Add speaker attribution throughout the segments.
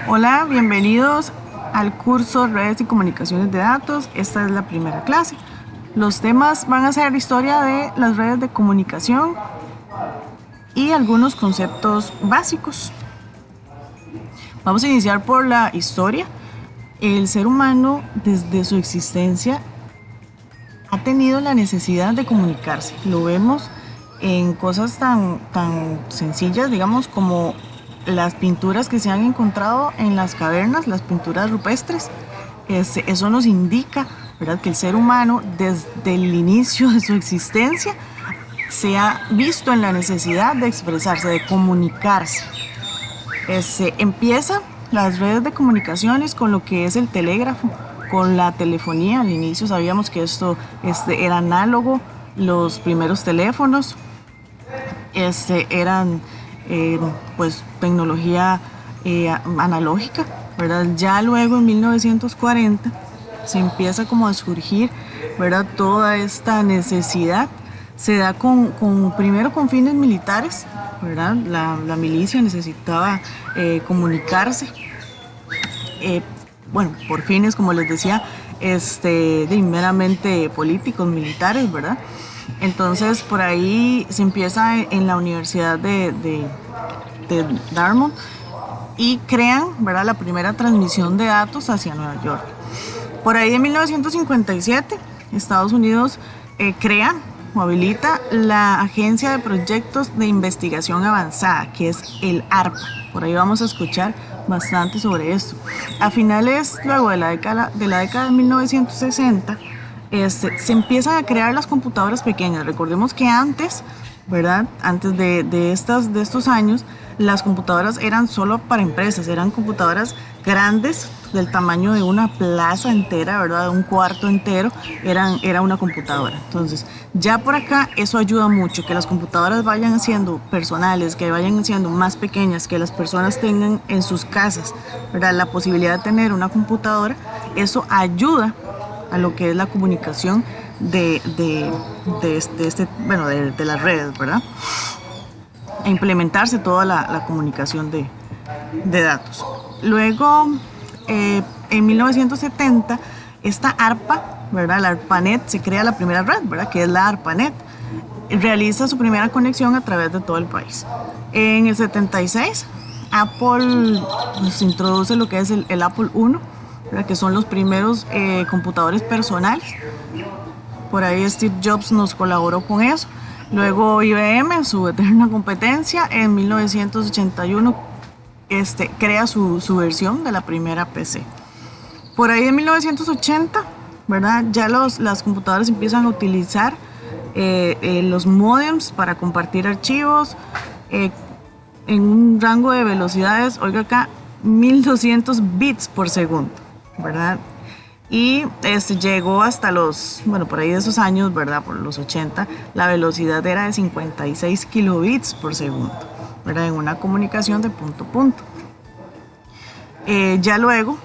Speaker 1: Hola, bienvenidos al curso Redes y Comunicaciones de Datos. Esta es la primera clase. Los temas van a ser historia de las redes de comunicación y algunos conceptos básicos. Vamos a iniciar por la historia. El ser humano, desde su existencia, ha tenido la necesidad de comunicarse. Lo vemos en cosas tan sencillas, digamos, como las pinturas que se han encontrado en las cavernas, las pinturas rupestres. Eso nos indica, ¿verdad?, que el ser humano, desde el inicio de su existencia, se ha visto en la necesidad de expresarse, de comunicarse. Empieza las redes de comunicaciones con lo que es el telégrafo, con la telefonía. Al inicio sabíamos que esto era análogo. Los primeros teléfonos eran pues tecnología analógica, ¿verdad? Ya luego en 1940 se empieza como a surgir, ¿verdad?, toda esta necesidad. Se da primero con fines militares, ¿verdad? La milicia necesitaba comunicarse, bueno, por fines, como les decía, meramente políticos, militares, ¿verdad? Entonces, por ahí se empieza en la Universidad de Dartmouth y crean, ¿verdad?, la primera transmisión de datos hacia Nueva York. Por ahí en 1957, Estados Unidos crea o habilita la Agencia de Proyectos de Investigación Avanzada, que es el ARPA. Por ahí vamos a escuchar bastante sobre esto. A finales, luego de la década de 1960, se empiezan a crear las computadoras pequeñas. Recordemos que antes, ¿verdad?, antes de estos años, las computadoras eran solo para empresas, eran computadoras grandes del tamaño de una plaza entera, ¿verdad?, de un cuarto entero, era una computadora. Entonces, ya por acá eso ayuda mucho, que las computadoras vayan siendo personales, que vayan siendo más pequeñas, que las personas tengan en sus casas, ¿verdad?, la posibilidad de tener una computadora. Eso ayuda a lo que es la comunicación de las redes, ¿verdad?, a implementarse toda la comunicación de datos. Luego, en 1970, esta ARPA, ¿verdad?, la ARPANET, se crea la primera red, ¿verdad?, que es la ARPANET. Realiza su primera conexión a través de todo el país. En el 76, Apple nos introduce lo que es el Apple I, ¿verdad?, que son los primeros computadores personales. Por ahí Steve Jobs nos colaboró con eso. Luego IBM, su eterna competencia, en 1981 crea su versión de la primera PC. Por ahí en 1980, ¿verdad?, ya las computadoras empiezan a utilizar los módems para compartir archivos en un rango de velocidades, oiga acá, 1200 bits por segundo, ¿verdad? Y llegó hasta por ahí de esos años, ¿verdad?, por los 80, la velocidad era de 56 kilobits por segundo, ¿verdad?, en una comunicación de punto a punto. Ya luego,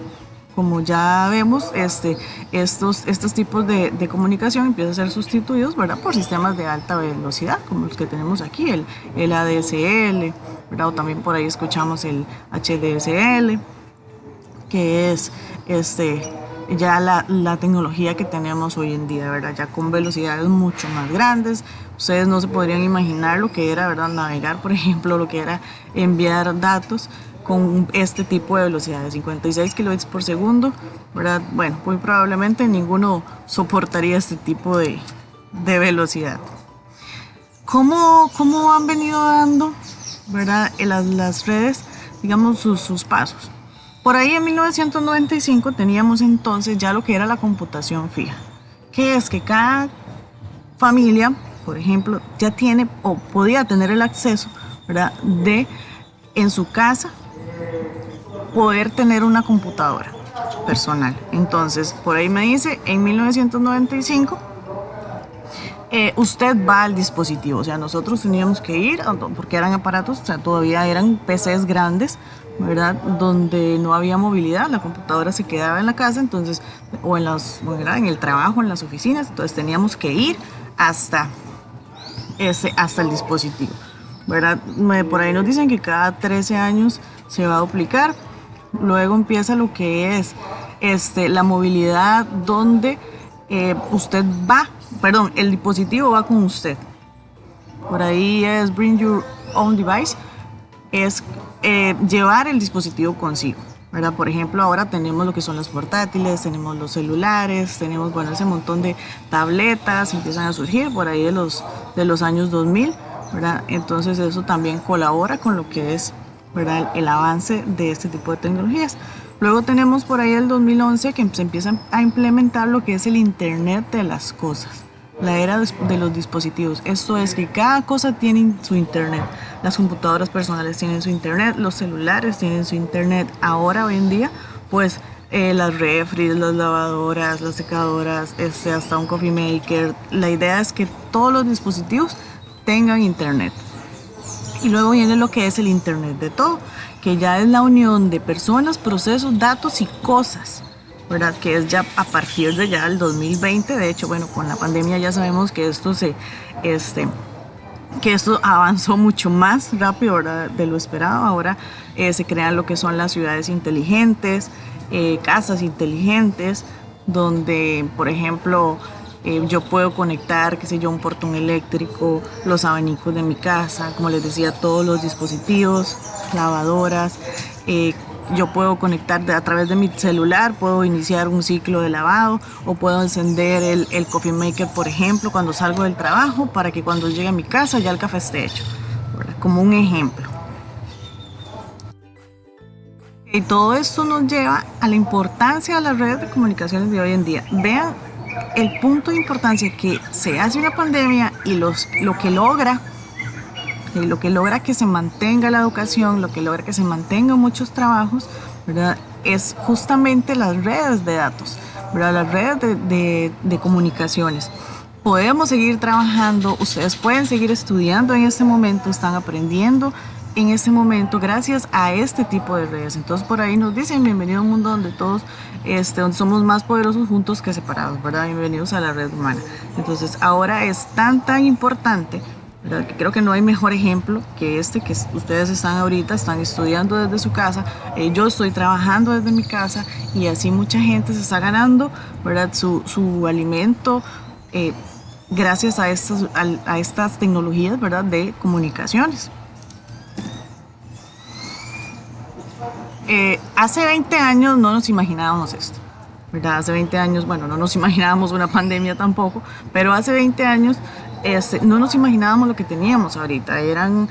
Speaker 1: como ya vemos, estos tipos de comunicación empiezan a ser sustituidos, ¿verdad?, por sistemas de alta velocidad, como los que tenemos aquí, el ADSL, ¿verdad?, o también por ahí escuchamos el HDSL, que es ya la tecnología que tenemos hoy en día, ¿verdad?, ya con velocidades mucho más grandes. Ustedes no se podrían imaginar lo que era, ¿verdad?, navegar, por ejemplo, lo que era enviar datos con este tipo de velocidades, 56 kilobits por segundo, ¿verdad? Bueno, muy probablemente ninguno soportaría este tipo de velocidad. ¿Cómo han venido dando, ¿verdad?, las redes, digamos, sus pasos? Por ahí en 1995 teníamos entonces ya lo que era la computación fija, que es que cada familia, por ejemplo, ya tiene o podía tener el acceso, ¿verdad?, de en su casa poder tener una computadora personal. Entonces, por ahí me dice, en 1995 usted va al dispositivo, o sea, nosotros teníamos que ir, porque eran aparatos, o sea, todavía eran PCs grandes, ¿verdad?, donde no había movilidad, la computadora se quedaba en la casa, entonces, o en el trabajo, en las oficinas, entonces teníamos que ir hasta el dispositivo, ¿verdad? Por ahí nos dicen que cada 13 años se va a duplicar. Luego empieza lo que es la movilidad donde el dispositivo va con usted. Por ahí es Bring Your Own Device, es llevar el dispositivo consigo, ¿verdad? Por ejemplo, ahora tenemos lo que son los portátiles, tenemos los celulares, tenemos, bueno, ese montón de tabletas empiezan a surgir por ahí de los años 2000, ¿verdad? Entonces eso también colabora con lo que es, ¿verdad?, el avance de este tipo de tecnologías. Luego tenemos por ahí el 2011 que se empieza a implementar lo que es el Internet de las cosas, la era de los dispositivos. Esto es que cada cosa tiene su internet. Las computadoras personales tienen su internet, los celulares tienen su internet. Ahora, hoy en día, pues las refris, las lavadoras, las secadoras, hasta un coffee maker. La idea es que todos los dispositivos tengan internet. Y luego viene lo que es el internet de todo, que ya es la unión de personas, procesos, datos y cosas, ¿verdad? Que es ya a partir de ya el 2020. De hecho, bueno, con la pandemia ya sabemos que esto avanzó mucho más rápido, ¿verdad?, de lo esperado. Ahora se crean lo que son las ciudades inteligentes, casas inteligentes, donde, por ejemplo, yo puedo conectar, qué sé yo, un portón eléctrico, los abanicos de mi casa, como les decía, todos los dispositivos, lavadoras. Yo puedo conectar a través de mi celular, puedo iniciar un ciclo de lavado o puedo encender el coffee maker, por ejemplo, cuando salgo del trabajo, para que cuando llegue a mi casa ya el café esté hecho, ¿verdad?, como un ejemplo. Y todo esto nos lleva a la importancia de las redes de comunicaciones de hoy en día. Vean el punto de importancia que se hace una pandemia y lo que logra que se mantenga la educación, lo que logra que se mantengan muchos trabajos, ¿verdad?, es justamente las redes de datos, ¿verdad?, las redes de comunicaciones. Podemos seguir trabajando, ustedes pueden seguir estudiando en este momento, están aprendiendo en este momento gracias a este tipo de redes. Entonces por ahí nos dicen: bienvenido a un mundo donde todos donde somos más poderosos juntos que separados, ¿verdad? Bienvenidos a la red humana. Entonces ahora es tan importante, ¿verdad?, que creo que no hay mejor ejemplo que que ustedes están estudiando desde su casa, yo estoy trabajando desde mi casa, y así mucha gente se está ganando, ¿verdad?, su alimento gracias a estas tecnologías, ¿verdad?, de comunicaciones. Hace 20 años no nos imaginábamos esto, ¿verdad? Hace 20 años, bueno, no nos imaginábamos una pandemia tampoco, pero hace 20 años no nos imaginábamos lo que teníamos ahorita. Eran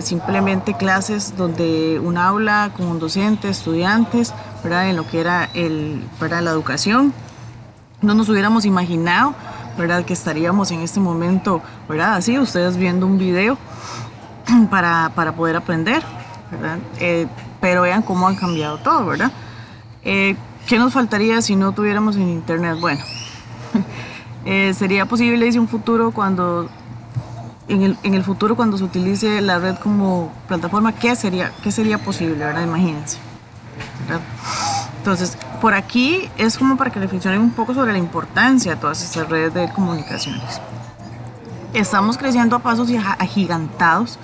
Speaker 1: simplemente clases donde un aula con un docente, estudiantes, ¿verdad?, en lo que era la educación. No nos hubiéramos imaginado, ¿verdad?, que estaríamos en este momento, ¿verdad?, así, ustedes viendo un video para poder aprender, ¿verdad? Pero vean cómo han cambiado todo, ¿verdad? ¿Qué nos faltaría si no tuviéramos en internet? Bueno, sería posible, dice, un futuro cuando en el futuro, cuando se utilice la red como plataforma, ¿qué sería posible, ¿verdad? Imagínense, ¿verdad? Entonces, por aquí es como para que reflexionen un poco sobre la importancia de todas estas redes de comunicaciones. Estamos creciendo a pasos agigantados.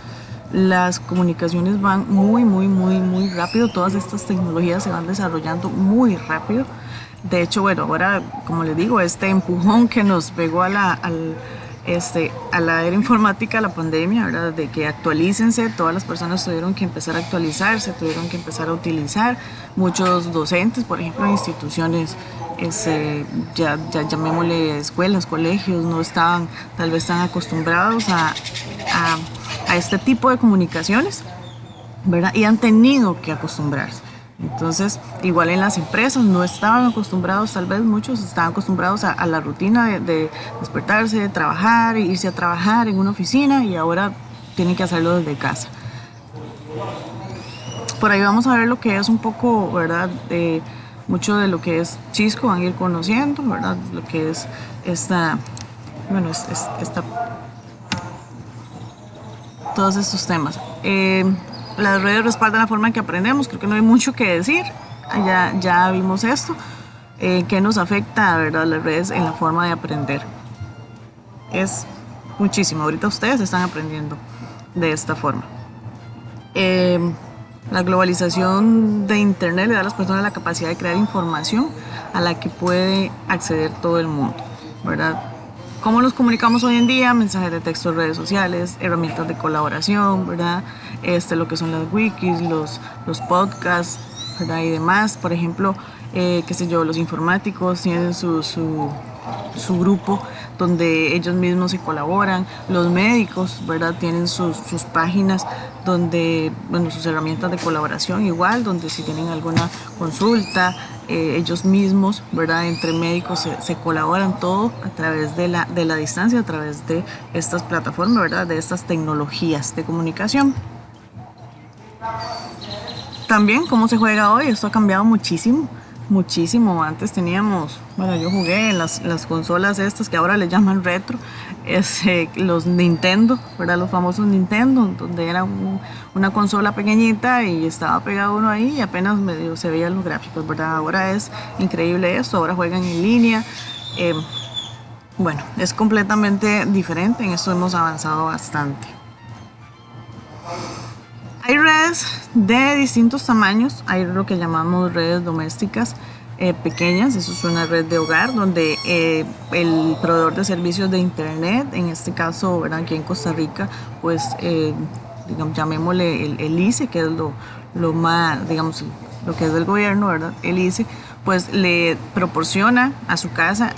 Speaker 1: Las comunicaciones van muy rápido. Todas estas tecnologías se van desarrollando muy rápido. De hecho, bueno, ahora, como les digo, este empujón que nos pegó a la era informática, la pandemia, ¿verdad?, de que actualícense, todas las personas tuvieron que empezar a actualizarse, tuvieron que empezar a utilizar. Muchos docentes, por ejemplo, en instituciones, ya llamémosle escuelas, colegios, no estaban tal vez tan acostumbrados a este tipo de comunicaciones, ¿verdad?, y han tenido que acostumbrarse. Entonces, igual en las empresas no estaban acostumbrados, tal vez muchos estaban acostumbrados a la rutina de despertarse, de trabajar, irse a trabajar en una oficina, y ahora tienen que hacerlo desde casa. Por ahí vamos a ver lo que es un poco, ¿verdad?, mucho de lo que es Cisco, van a ir conociendo, ¿verdad?, lo que es todos estos temas. Las redes respaldan la forma en que aprendemos, creo que no hay mucho que decir, ya vimos esto. ¿Qué nos afecta, verdad, las redes en la forma de aprender? Es muchísimo. Ahorita ustedes están aprendiendo de esta forma. La globalización de Internet le da a las personas la capacidad de crear información a la que puede acceder todo el mundo, ¿verdad? ¿Cómo nos comunicamos hoy en día? Mensajes de texto, redes sociales, herramientas de colaboración, ¿verdad? Lo que son las wikis, los podcasts, ¿verdad? Y demás. Por ejemplo, qué sé yo, los informáticos tienen su grupo donde ellos mismos se colaboran. Los médicos, ¿verdad? Tienen sus páginas donde, bueno, sus herramientas de colaboración igual, donde si tienen alguna consulta, ellos mismos, ¿verdad? Entre médicos se colaboran todo a través de la distancia, a través de estas plataformas, ¿verdad? De estas tecnologías de comunicación. También cómo se juega hoy, esto ha cambiado muchísimo. Muchísimo. Antes teníamos, bueno, yo jugué en las consolas estas que ahora le llaman retro, los Nintendo, ¿verdad? Los famosos Nintendo, donde era una consola pequeñita y estaba pegado uno ahí y apenas medio se veían los gráficos, ¿verdad? Ahora es increíble esto, ahora juegan en línea. Bueno, es completamente diferente, en esto hemos avanzado bastante. Hay redes de distintos tamaños, hay lo que llamamos redes domésticas pequeñas, eso es una red de hogar donde el proveedor de servicios de internet, en este caso, ¿verdad? Aquí en Costa Rica, pues digamos, llamémosle el ICE, que es lo más, digamos, lo que es del gobierno, ¿verdad? El ICE, pues le proporciona a su casa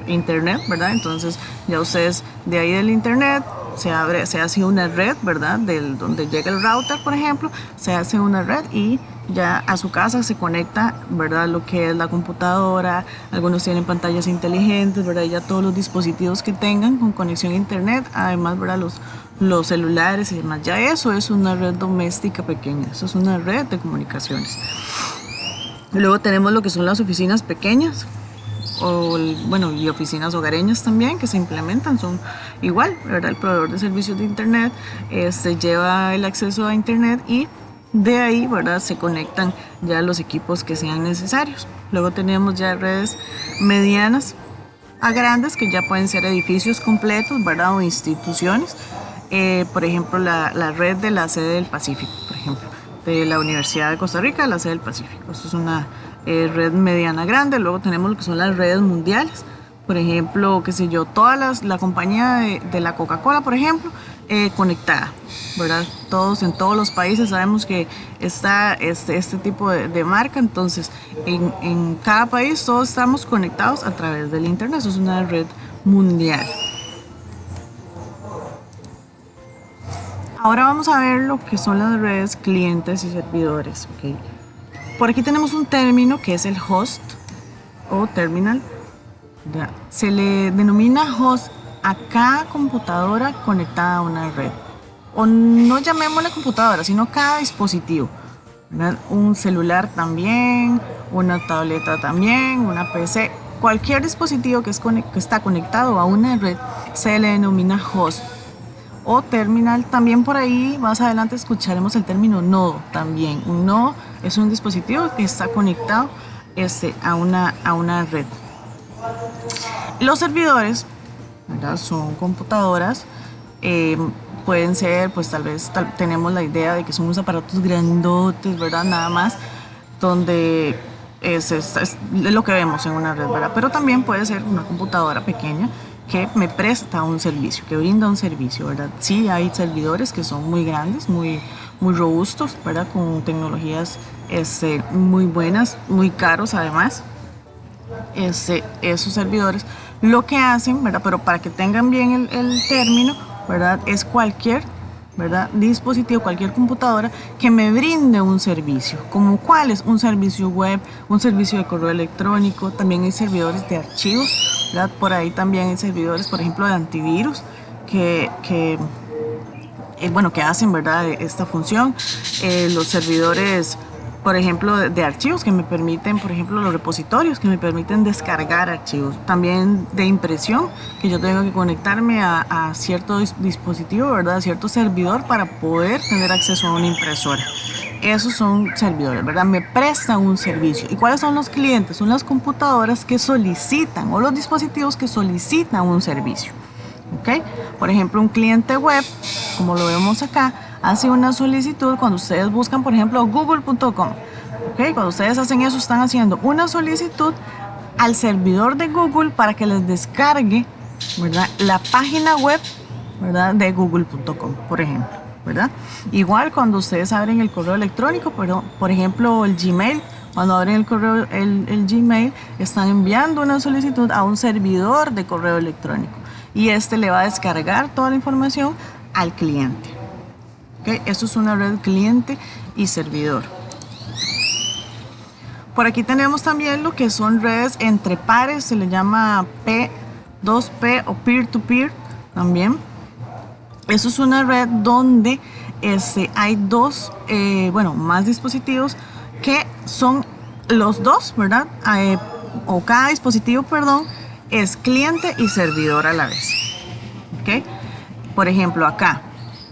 Speaker 1: internet, ¿verdad? Entonces ya ustedes de ahí del internet se hace una red, ¿verdad? Donde llega el router, por ejemplo, se hace una red y ya a su casa se conecta, ¿verdad? Lo que es la computadora, algunos tienen pantallas inteligentes, ¿verdad? Ya todos los dispositivos que tengan con conexión a internet, además, ¿verdad? Los celulares y demás, ya eso es una red doméstica pequeña, eso es una red de comunicaciones. Luego tenemos lo que son las oficinas pequeñas, bueno, y oficinas hogareñas también que se implementan, son igual, ¿verdad? El proveedor de servicios de internet lleva el acceso a internet y de ahí, ¿verdad? Se conectan ya los equipos que sean necesarios. Luego tenemos ya redes medianas a grandes que ya pueden ser edificios completos, ¿verdad? O instituciones, por ejemplo la red de la sede del Pacífico, por ejemplo, de la Universidad de Costa Rica, la sede del Pacífico. Eso es una red mediana grande. Luego tenemos lo que son las redes mundiales, por ejemplo, qué sé yo, la compañía de la Coca-Cola, por ejemplo, conectada, ¿verdad? En todos los países sabemos que está este tipo de marca, entonces en cada país todos estamos conectados a través del internet, eso es una red mundial. Ahora vamos a ver lo que son las redes clientes y servidores, ¿ok? Por aquí tenemos un término que es el host o terminal. Se le denomina host a cada computadora conectada a una red. O no llamémosle computadora, sino cada dispositivo, ¿verdad? Un celular también, una tableta también, una PC. Cualquier dispositivo que está conectado a una red se le denomina host o terminal. También por ahí más adelante escucharemos el término nodo también. Un nodo es un dispositivo que está conectado a una red. Los servidores, ¿verdad? Son computadoras, pueden ser, pues tal vez tenemos la idea de que son unos aparatos grandotes, ¿verdad? Nada más, donde es lo que vemos en una red, ¿verdad? Pero también puede ser una computadora pequeña que me presta un servicio, que brinda un servicio, ¿verdad? Sí, hay servidores que son muy grandes, muy robustos, ¿verdad? Con tecnologías muy buenas, muy caros además. Esos servidores lo que hacen, ¿verdad? Pero para que tengan bien el término, ¿verdad? Es cualquier, ¿verdad? Dispositivo, cualquier computadora que me brinde un servicio. ¿Como cuál es? Un servicio web, un servicio de correo electrónico, también hay servidores de archivos, ¿verdad? Por ahí también hay servidores, por ejemplo, de antivirus que hacen, ¿verdad? Esta función. Los servidores, por ejemplo, de archivos que me permiten, por ejemplo, los repositorios que me permiten descargar archivos. También de impresión, que yo tengo que conectarme a cierto dispositivo, ¿verdad? A cierto servidor para poder tener acceso a una impresora. Esos son servidores, ¿verdad? Me prestan un servicio. ¿Y cuáles son los clientes? Son las computadoras que solicitan o los dispositivos que solicitan un servicio. ¿Ok? Por ejemplo, un cliente web, como lo vemos acá, hace una solicitud. Cuando ustedes buscan, por ejemplo, google.com, ¿okay? Cuando ustedes hacen eso, están haciendo una solicitud al servidor de Google para que les descargue, ¿verdad?, la página web, ¿verdad?, de google.com, por ejemplo, ¿verdad? Igual cuando ustedes abren el correo electrónico, por ejemplo, el Gmail, cuando abren el correo, el Gmail, están enviando una solicitud a un servidor de correo electrónico y este le va a descargar toda la información al cliente. ¿Okay? Eso es una red cliente y servidor. Por aquí tenemos también lo que son redes entre pares, se le llama P2P o peer-to-peer también. Eso es una red donde hay más dispositivos que son los dos, ¿verdad? O cada dispositivo, perdón, es cliente y servidor a la vez. ¿Okay? Por ejemplo, acá,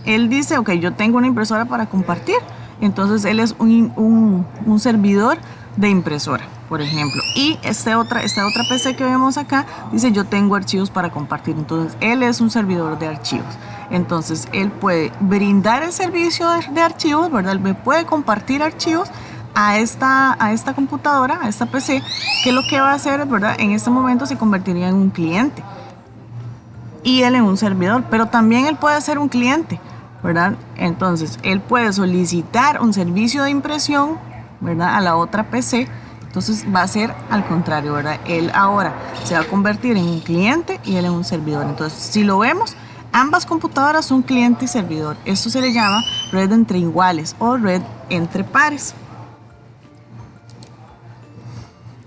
Speaker 1: él dice, ok, yo tengo una impresora para compartir, entonces él es un servidor de impresora, por ejemplo, y esta otra PC que vemos acá dice yo tengo archivos para compartir, entonces él es un servidor de archivos, entonces él puede brindar el servicio de archivos, ¿verdad? Él me puede compartir archivos a esta computadora, a esta PC, que lo que va a hacer, ¿verdad?, en este momento se convertiría en un cliente y él en un servidor, pero también él puede ser un cliente, ¿verdad? Entonces él puede solicitar un servicio de impresión, ¿verdad?, a la otra PC, entonces va a ser al contrario, ¿verdad? Él ahora se va a convertir en un cliente y él en un servidor. Entonces, si lo vemos, ambas computadoras son cliente y servidor. Esto se le llama red entre iguales o red entre pares.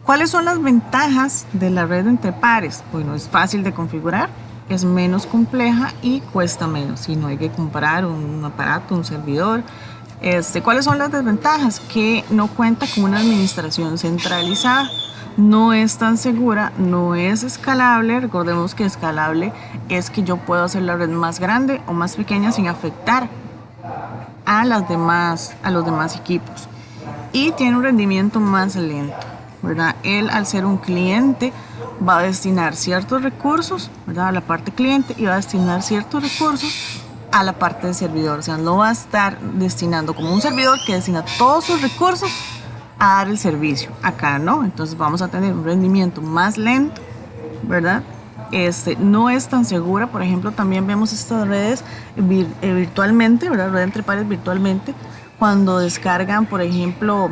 Speaker 1: ¿Cuáles son las ventajas de la red entre pares? Bueno, es fácil de configurar, es menos compleja y cuesta menos. Y no hay que comprar un aparato, un servidor. ¿Cuáles son las desventajas? Que no cuenta con una administración centralizada, no es tan segura, no es escalable. Recordemos que escalable es que yo puedo hacer la red más grande o más pequeña sin afectar a los demás equipos, y tiene un rendimiento más lento, ¿verdad? Él, al ser un cliente, va a destinar ciertos recursos, ¿verdad?, a la parte cliente, y va a destinar ciertos recursos a la parte de servidor. O sea, no va a estar destinando como un servidor que destina todos sus recursos a dar el servicio. Acá no, entonces vamos a tener un rendimiento más lento, ¿verdad? No es tan segura. Por ejemplo, también vemos estas redes virtualmente, ¿verdad? Red entre pares virtualmente, cuando descargan, por ejemplo,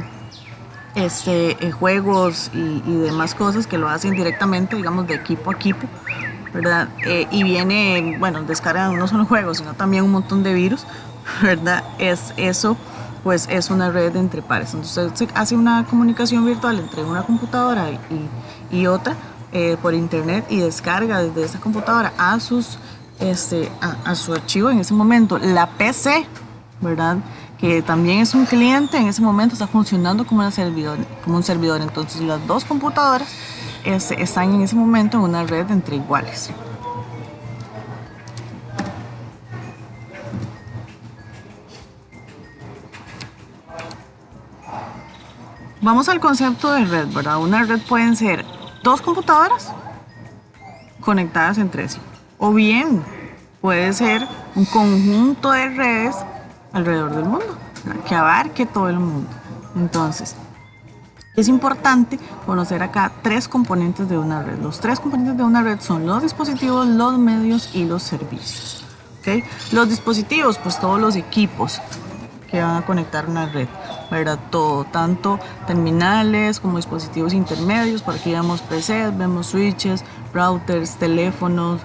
Speaker 1: juegos y demás cosas que lo hacen directamente, digamos, de equipo a equipo, ¿verdad? Y viene, bueno, descargan no solo juegos, sino también un montón de virus, ¿verdad? Eso pues es una red entre pares. Entonces se hace una comunicación virtual entre una computadora y otra por internet, y descarga desde esa computadora a su archivo en ese momento. La PC, ¿verdad?, que también es un cliente, en ese momento está funcionando como un servidor. Entonces las dos computadoras están en ese momento en una red entre iguales. Vamos al concepto de red, ¿verdad? Una red pueden ser dos computadoras conectadas entre sí, o bien puede ser un conjunto de redes alrededor del mundo, ¿verdad?, que abarque todo el mundo. Entonces, es importante conocer acá tres componentes de una red. Los tres componentes de una red son los dispositivos, los medios y los servicios. ¿Okay? Los dispositivos, pues todos los equipos que van a conectar una red, ¿verdad? Todo, tanto terminales como dispositivos intermedios. Por aquí vemos PCs, vemos switches, routers, teléfonos,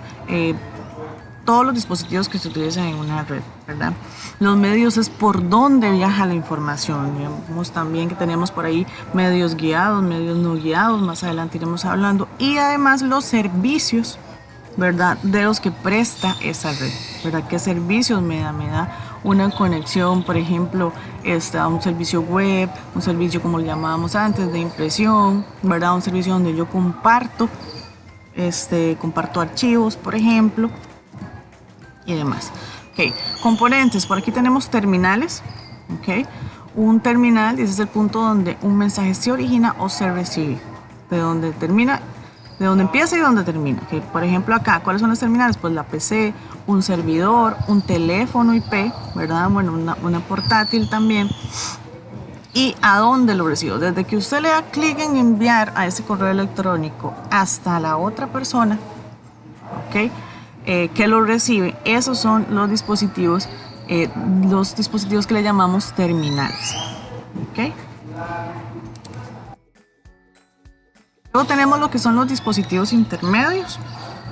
Speaker 1: todos los dispositivos que se utilizan en una red, ¿verdad? Los medios es por donde viaja la información. Vemos también que tenemos por ahí medios guiados, medios no guiados, más adelante iremos hablando, y además los servicios, ¿verdad?, de los que presta esa red, ¿verdad? ¿Qué servicios me da? Me da una conexión, por ejemplo, a un servicio web, un servicio, como le llamábamos antes, de impresión, ¿verdad? Un servicio donde yo comparto archivos, por ejemplo, y demás. Okay. Componentes, por aquí tenemos terminales. Okay. Un terminal, ese es el punto donde un mensaje se origina o se recibe, de donde termina de dónde empieza y dónde termina. Que, por ejemplo, acá, ¿cuáles son las terminales? Pues la PC, un servidor, un teléfono IP, ¿verdad? Bueno, una portátil también. ¿Y a dónde lo recibo? Desde que usted le da clic en enviar a ese correo electrónico hasta la otra persona, ¿ok? Que lo recibe, esos son los dispositivos que le llamamos terminales, ¿ok? Luego tenemos lo que son los dispositivos intermedios,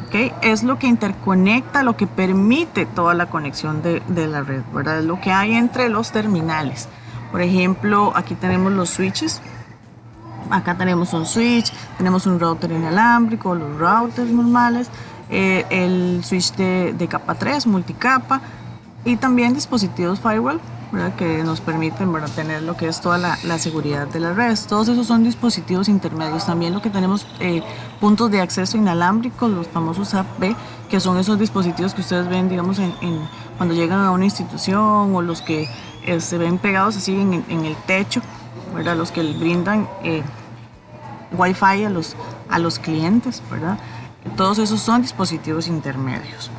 Speaker 1: ¿ok? Es lo que interconecta, lo que permite toda la conexión de la red, ¿verdad? Es lo que hay entre los terminales. Por ejemplo, aquí tenemos los switches. Acá tenemos un switch, tenemos un router inalámbrico, los routers normales, el switch de capa 3, multicapa, y también dispositivos firewall, ¿verdad? Que nos permiten, ¿verdad?, tener lo que es toda la seguridad de las redes. Todos esos son dispositivos intermedios. También lo que tenemos, puntos de acceso inalámbricos, los famosos AP, que son esos dispositivos que ustedes ven, digamos, cuando llegan a una institución, o los que se ven pegados así en el techo, ¿verdad? Los que brindan Wi-Fi a los clientes, ¿verdad? Todos esos son dispositivos intermedios.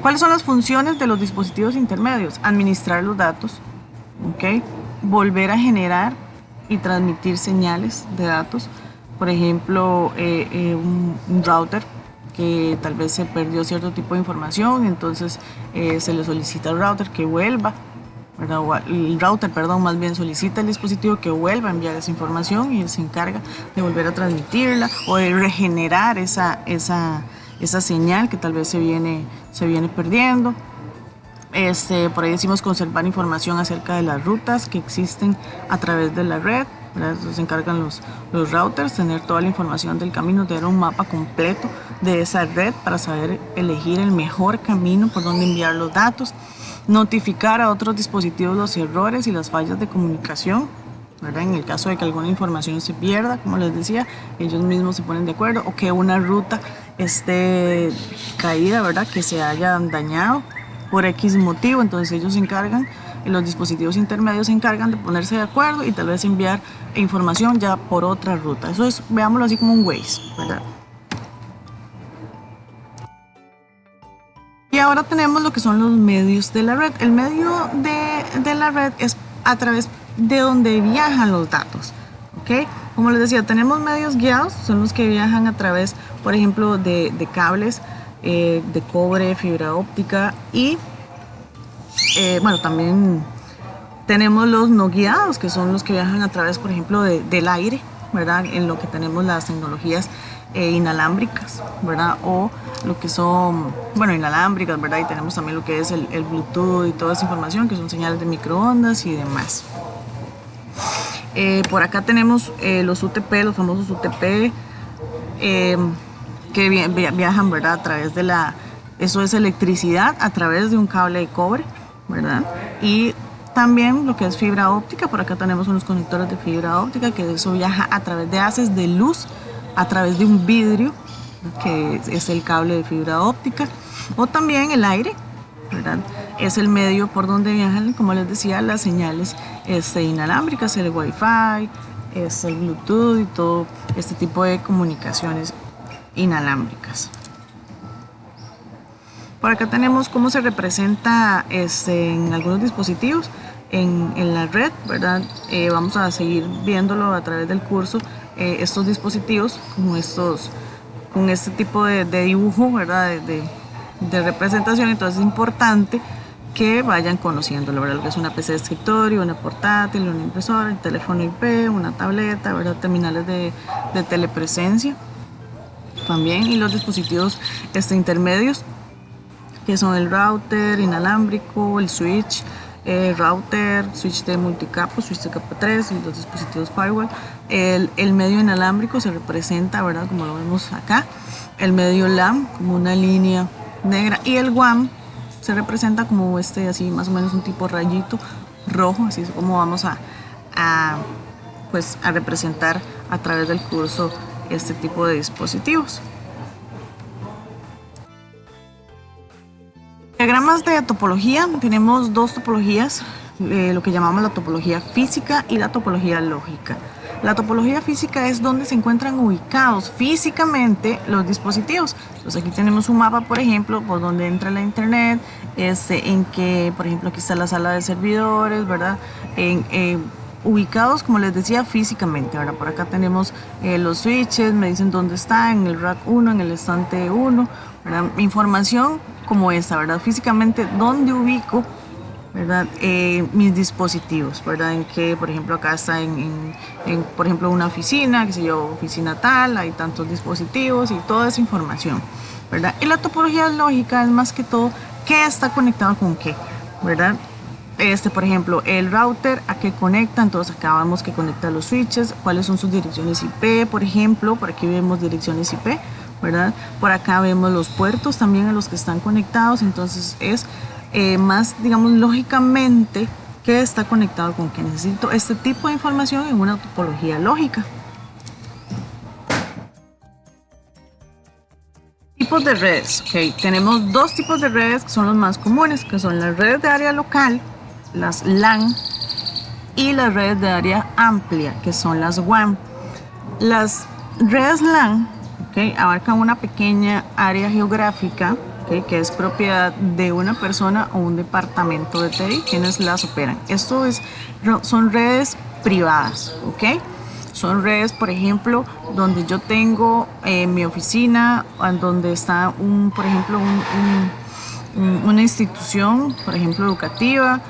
Speaker 1: ¿Cuáles son las funciones de los dispositivos intermedios? Administrar los datos, ¿ok? Volver a generar y transmitir señales de datos. Por ejemplo, un router que tal vez se perdió cierto tipo de información, entonces se le solicita al router que vuelva, ¿verdad? O el router, perdón, más bien solicita al dispositivo que vuelva a enviar esa información, y él se encarga de volver a transmitirla o de regenerar esa señal que tal vez se viene perdiendo. Por ahí decimos conservar información acerca de las rutas que existen a través de la red, ¿verdad? Entonces se encargan los routers, tener toda la información del camino, tener un mapa completo de esa red para saber elegir el mejor camino por donde enviar los datos, notificar a otros dispositivos los errores y las fallas de comunicación, ¿verdad? En el caso de que alguna información se pierda, como les decía, ellos mismos se ponen de acuerdo, o que una ruta esté caída, ¿verdad?, que se haya dañado por X motivo, entonces ellos se encargan, los dispositivos intermedios se encargan de ponerse de acuerdo y tal vez enviar información ya por otra ruta. Eso es, veámoslo así, como un Waze, ¿verdad? Y ahora tenemos lo que son los medios de la red. El medio de la red es a través de donde viajan los datos, ¿ok? Como les decía, tenemos medios guiados, son los que viajan a través, por ejemplo, de cables de cobre, fibra óptica, y bueno, también tenemos los no guiados, que son los que viajan a través, por ejemplo, del aire, ¿verdad? En lo que tenemos las tecnologías inalámbricas, ¿verdad? O lo que son, bueno, inalámbricas, ¿verdad? Y tenemos también lo que es el Bluetooth y toda esa información, que son señales de microondas y demás. Por acá tenemos los UTP, los famosos UTP, que viajan, ¿verdad?, a través de eso es electricidad a través de un cable de cobre, ¿verdad? Y también lo que es fibra óptica. Por acá tenemos unos conectores de fibra óptica, que eso viaja a través de haces de luz, a través de un vidrio, que es el cable de fibra óptica. O también el aire, ¿verdad? Es el medio por donde viajan, como les decía, las señales inalámbricas, el Wi-Fi, el Bluetooth y todo este tipo de comunicaciones inalámbricas. Por acá tenemos cómo se representa en algunos dispositivos en la red, ¿verdad? Vamos a seguir viéndolo a través del curso, estos dispositivos con este tipo de dibujo, ¿verdad?, de representación. Entonces es importante que vayan conociéndolo, ¿verdad? Lo que es una PC de escritorio, una portátil, una impresora, el teléfono IP, una tableta, ¿verdad?, terminales de telepresencia también, y los dispositivos intermedios, que son el router inalámbrico, el switch, router, switch de multicapa, switch de capa 3 y los dispositivos firewall. El medio inalámbrico se representa, ¿verdad?, como lo vemos acá, el medio LAN como una línea negra, y el WAN se representa como así más o menos un tipo rayito rojo. Así es como vamos a representar a través del curso este tipo de dispositivos. Diagramas de topología. Tenemos dos topologías, lo que llamamos la topología física y la topología lógica. La topología física es donde se encuentran ubicados físicamente los dispositivos. Entonces aquí tenemos un mapa, por ejemplo, por donde entra la internet, en que, por ejemplo, aquí está la sala de servidores, ¿verdad? Ubicados, como les decía, físicamente. Ahora por acá tenemos los switches, me dicen dónde está, en el rack 1, en el estante 1, ¿verdad? Información como esta, ¿verdad? Físicamente, dónde ubico, ¿verdad? Mis dispositivos, ¿verdad? En que, por ejemplo, acá está por ejemplo, una oficina, qué sé yo, oficina tal, hay tantos dispositivos y toda esa información, ¿verdad? Y la topología lógica es más que todo qué está conectado con qué, ¿verdad? Por ejemplo, el router a qué conecta, entonces acá vemos que conecta los switches, cuáles son sus direcciones IP, por ejemplo, por aquí vemos direcciones IP, ¿verdad? Por acá vemos los puertos también a los que están conectados, entonces es más, digamos, lógicamente qué está conectado con qué. Necesito este tipo de información en una topología lógica. Tipos de redes, ok, tenemos dos tipos de redes que son los más comunes, que son las redes de área local, las LAN, y las redes de área amplia, que son las WAN. Las redes LAN, okay, abarcan una pequeña área geográfica, okay, que es propiedad de una persona o un departamento de TI quienes las operan. Son redes privadas, ¿ok? Son redes, por ejemplo, donde yo tengo mi oficina, donde está por ejemplo, una institución, por ejemplo, educativa,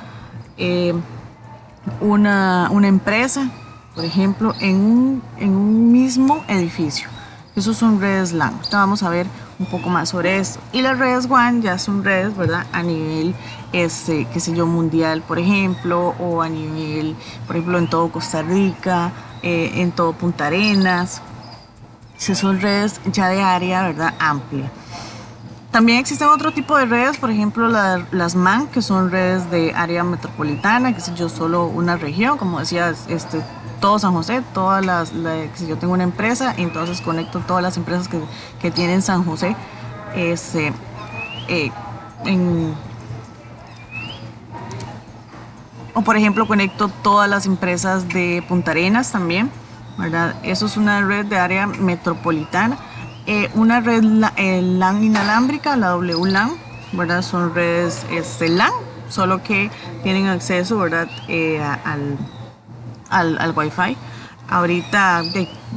Speaker 1: una empresa, por ejemplo, en un mismo edificio. Esos son redes LAN. Ahorita vamos a ver un poco más sobre esto. Y las redes WAN ya son redes, ¿verdad? A nivel, qué sé yo, mundial, por ejemplo, o a nivel, por ejemplo, en todo Costa Rica, en todo Punta Arenas. Esas son redes ya de área, ¿verdad? Amplia. También existen otro tipo de redes, por ejemplo, las MAN, que son redes de área metropolitana, que sé yo, solo una región, como decía, todo San José, si yo tengo una empresa, entonces conecto todas las empresas que tienen San José, o por ejemplo conecto todas las empresas de Punta Arenas también, ¿verdad? Eso es una red de área metropolitana. Una red LAN inalámbrica, la WLAN, ¿verdad? Son redes LAN, solo que tienen acceso, ¿verdad? Al Wi-Fi. Ahorita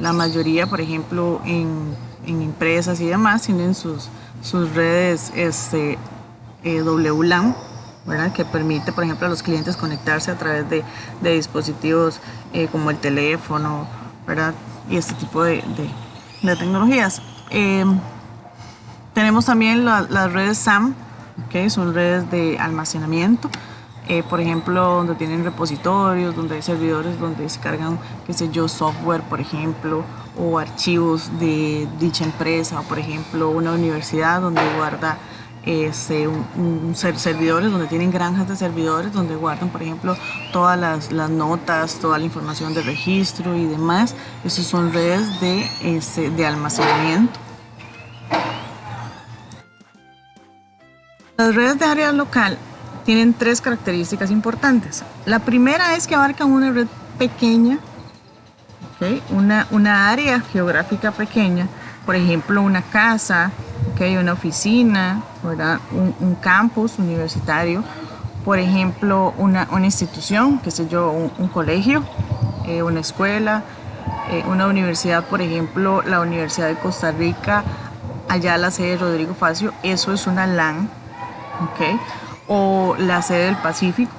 Speaker 1: la mayoría, por ejemplo, en empresas y demás, tienen sus redes WLAN, ¿verdad? Que permite, por ejemplo, a los clientes conectarse a través de dispositivos como el teléfono, ¿verdad? Y este tipo de tecnologías. Tenemos también las redes SAM, ¿okay? Son redes de almacenamiento, por ejemplo, donde tienen repositorios, donde hay servidores, donde se cargan, qué sé yo, software, por ejemplo, o archivos de dicha empresa, o por ejemplo, una universidad donde guarda servidores, donde tienen granjas de servidores, donde guardan, por ejemplo, todas las notas, toda la información de registro y demás. Esas son redes de almacenamiento. Las redes de área local tienen tres características importantes. La primera es que abarcan una red pequeña, ¿okay? Una área geográfica pequeña, por ejemplo, una casa, ¿okay? Una oficina, ¿verdad? Un campus universitario, por ejemplo, una institución, qué sé yo, un colegio, una escuela, una universidad, por ejemplo, la Universidad de Costa Rica, allá la sede de Rodrigo Facio, eso es una LAN, ¿okay? O la sede del Pacífico,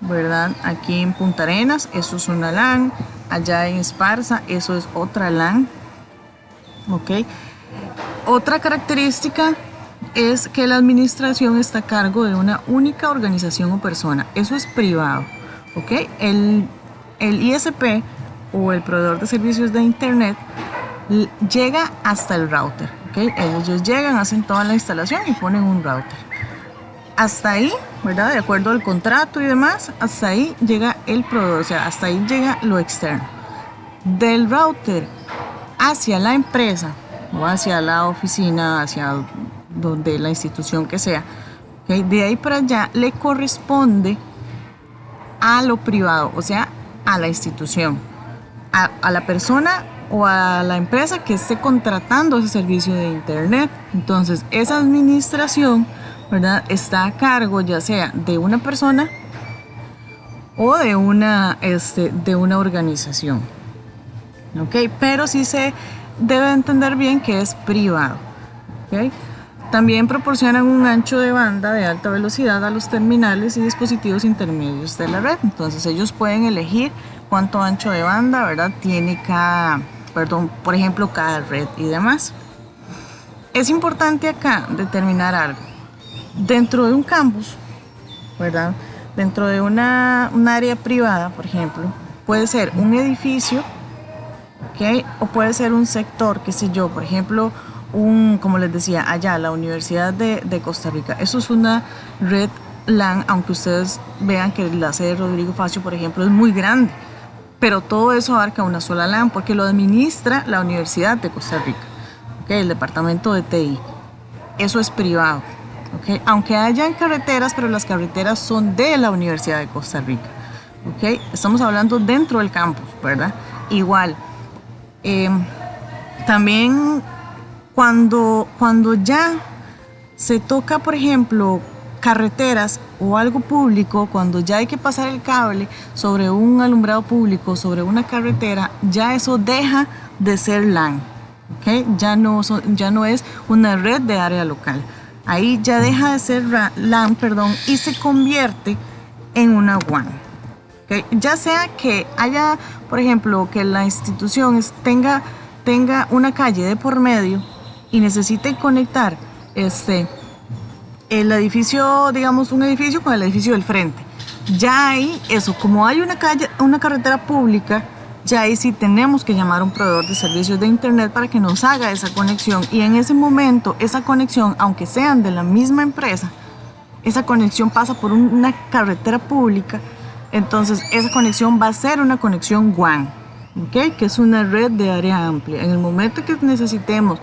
Speaker 1: ¿verdad? Aquí en Punta Arenas, eso es una LAN, allá en Esparza, eso es otra LAN, ¿ok? Otra característica es que la administración está a cargo de una única organización o persona, eso es privado, ¿ok? El ISP o el proveedor de servicios de internet llega hasta el router, ¿ok? Ellos llegan, hacen toda la instalación y ponen un router. Hasta ahí, ¿verdad? De acuerdo al contrato y demás, hasta ahí llega el proveedor, o sea, hasta ahí llega lo externo. Del router hacia la empresa o hacia la oficina, hacia donde la institución que sea, ¿okay? De ahí para allá le corresponde a lo privado, o sea, a la institución. a la persona o a la empresa que esté contratando ese servicio de internet. Entonces esa administración, ¿verdad?, está a cargo ya sea de una persona o de una organización. ¿Ok? Pero sí se debe entender bien que es privado. ¿Ok? También proporcionan un ancho de banda de alta velocidad a los terminales y dispositivos intermedios de la red. Entonces ellos pueden elegir cuánto ancho de banda, ¿verdad?, tiene por ejemplo, cada red y demás. Es importante acá determinar algo. Dentro de un campus, ¿verdad?, dentro de un área privada, por ejemplo, puede ser un edificio, ¿ok?, o puede ser un sector, qué sé yo, por ejemplo, como les decía, allá, la Universidad de Costa Rica. Eso es una red LAN, aunque ustedes vean que la sede de Rodrigo Facio, por ejemplo, es muy grande. Pero todo eso abarca una sola LAN porque lo administra la Universidad de Costa Rica, ¿okay?, el departamento de TI. Eso es privado, ¿okay?, aunque hayan carreteras, pero las carreteras son de la Universidad de Costa Rica, ¿okay? Estamos hablando dentro del campus, ¿verdad? Igual, también cuando ya se toca, por ejemplo, carreteras o algo público, cuando ya hay que pasar el cable sobre un alumbrado público, sobre una carretera, ya eso deja de ser LAN, ¿okay? Ya no es una red de área local. Ahí ya deja de ser LAN, y se convierte en una WAN. ¿Okay? Ya sea que haya, por ejemplo, que la institución tenga una calle de por medio y necesite conectar el edificio, digamos, un edificio con el edificio del frente. Ya ahí, como hay una carretera pública, ya ahí sí tenemos que llamar a un proveedor de servicios de internet para que nos haga esa conexión. Y en ese momento, esa conexión, aunque sean de la misma empresa, esa conexión pasa por una carretera pública, entonces esa conexión va a ser una conexión WAN, ¿okay?, que es una red de área amplia. En el momento que necesitemos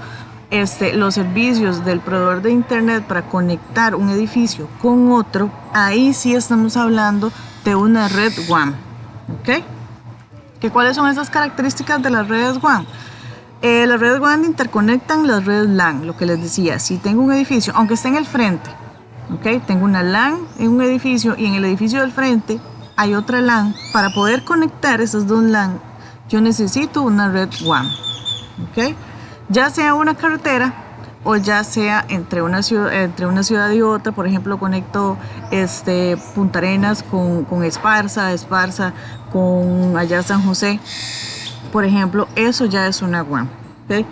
Speaker 1: los servicios del proveedor de internet para conectar un edificio con otro, ahí sí estamos hablando de una red WAN. ¿Ok? ¿Cuáles son esas características de las redes WAN? Las redes WAN interconectan las redes LAN, lo que les decía. Si tengo un edificio, aunque esté en el frente, ¿ok?, tengo una LAN en un edificio y en el edificio del frente hay otra LAN. Para poder conectar esas dos LAN, yo necesito una red WAN. ¿Ok? Ya sea una carretera o ya sea entre una ciudad y otra. Por ejemplo, conecto Punta Arenas con Esparza con allá San José, por ejemplo, eso ya es una WAN. ¿Okay?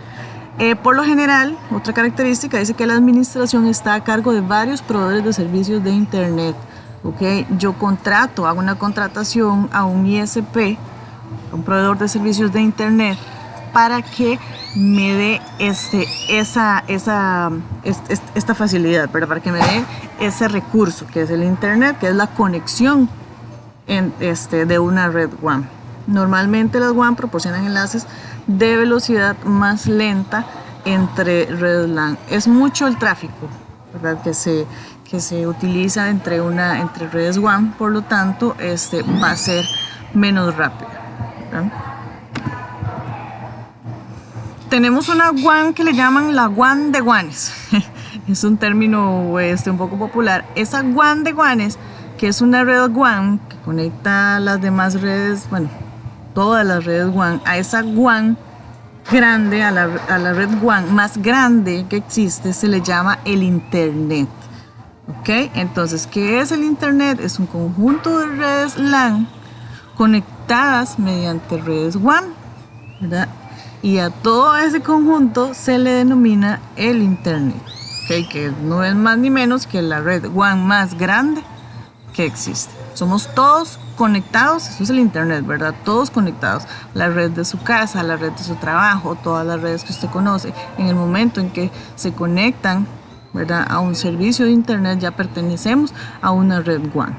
Speaker 1: Por lo general, otra característica dice que la administración está a cargo de varios proveedores de servicios de internet. ¿Okay? Yo hago una contratación a un ISP, un proveedor de servicios de internet, para que me dé esta facilidad, ¿verdad?, para que me dé ese recurso que es el internet, que es la conexión de una red WAN. Normalmente las WAN proporcionan enlaces de velocidad más lenta entre redes LAN. Es mucho el tráfico, ¿verdad?, que se utiliza entre redes WAN, por lo tanto va a ser menos rápido, ¿verdad? Tenemos una WAN que le llaman la WAN de WANes. Es un término un poco popular. Esa WAN de WANes, que es una red WAN que conecta las demás redes, todas las redes WAN, a esa WAN grande, a la red WAN más grande que existe, se le llama el Internet. ¿Ok? Entonces, ¿qué es el Internet? Es un conjunto de redes LAN conectadas mediante redes WAN, ¿verdad? Y a todo ese conjunto se le denomina el Internet, ¿okay?, que no es más ni menos que la red WAN más grande que existe. Somos todos conectados, eso es el Internet, ¿verdad? Todos conectados. La red de su casa, la red de su trabajo, todas las redes que usted conoce. En el momento en que se conectan, ¿verdad?, a un servicio de Internet, ya pertenecemos a una red WAN.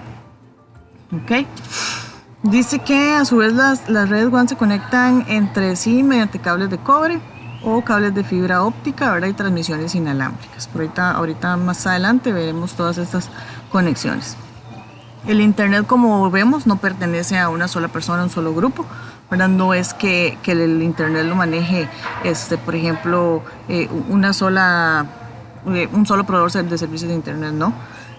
Speaker 1: ¿Ok? Dice que a su vez las redes WAN se conectan entre sí mediante cables de cobre o cables de fibra óptica, ¿verdad?, y transmisiones inalámbricas. Ahorita más adelante veremos todas estas conexiones. El Internet, como vemos, no pertenece a una sola persona, a un solo grupo, ¿verdad? No es que el Internet lo maneje, por ejemplo, un solo proveedor de servicios de Internet, ¿no?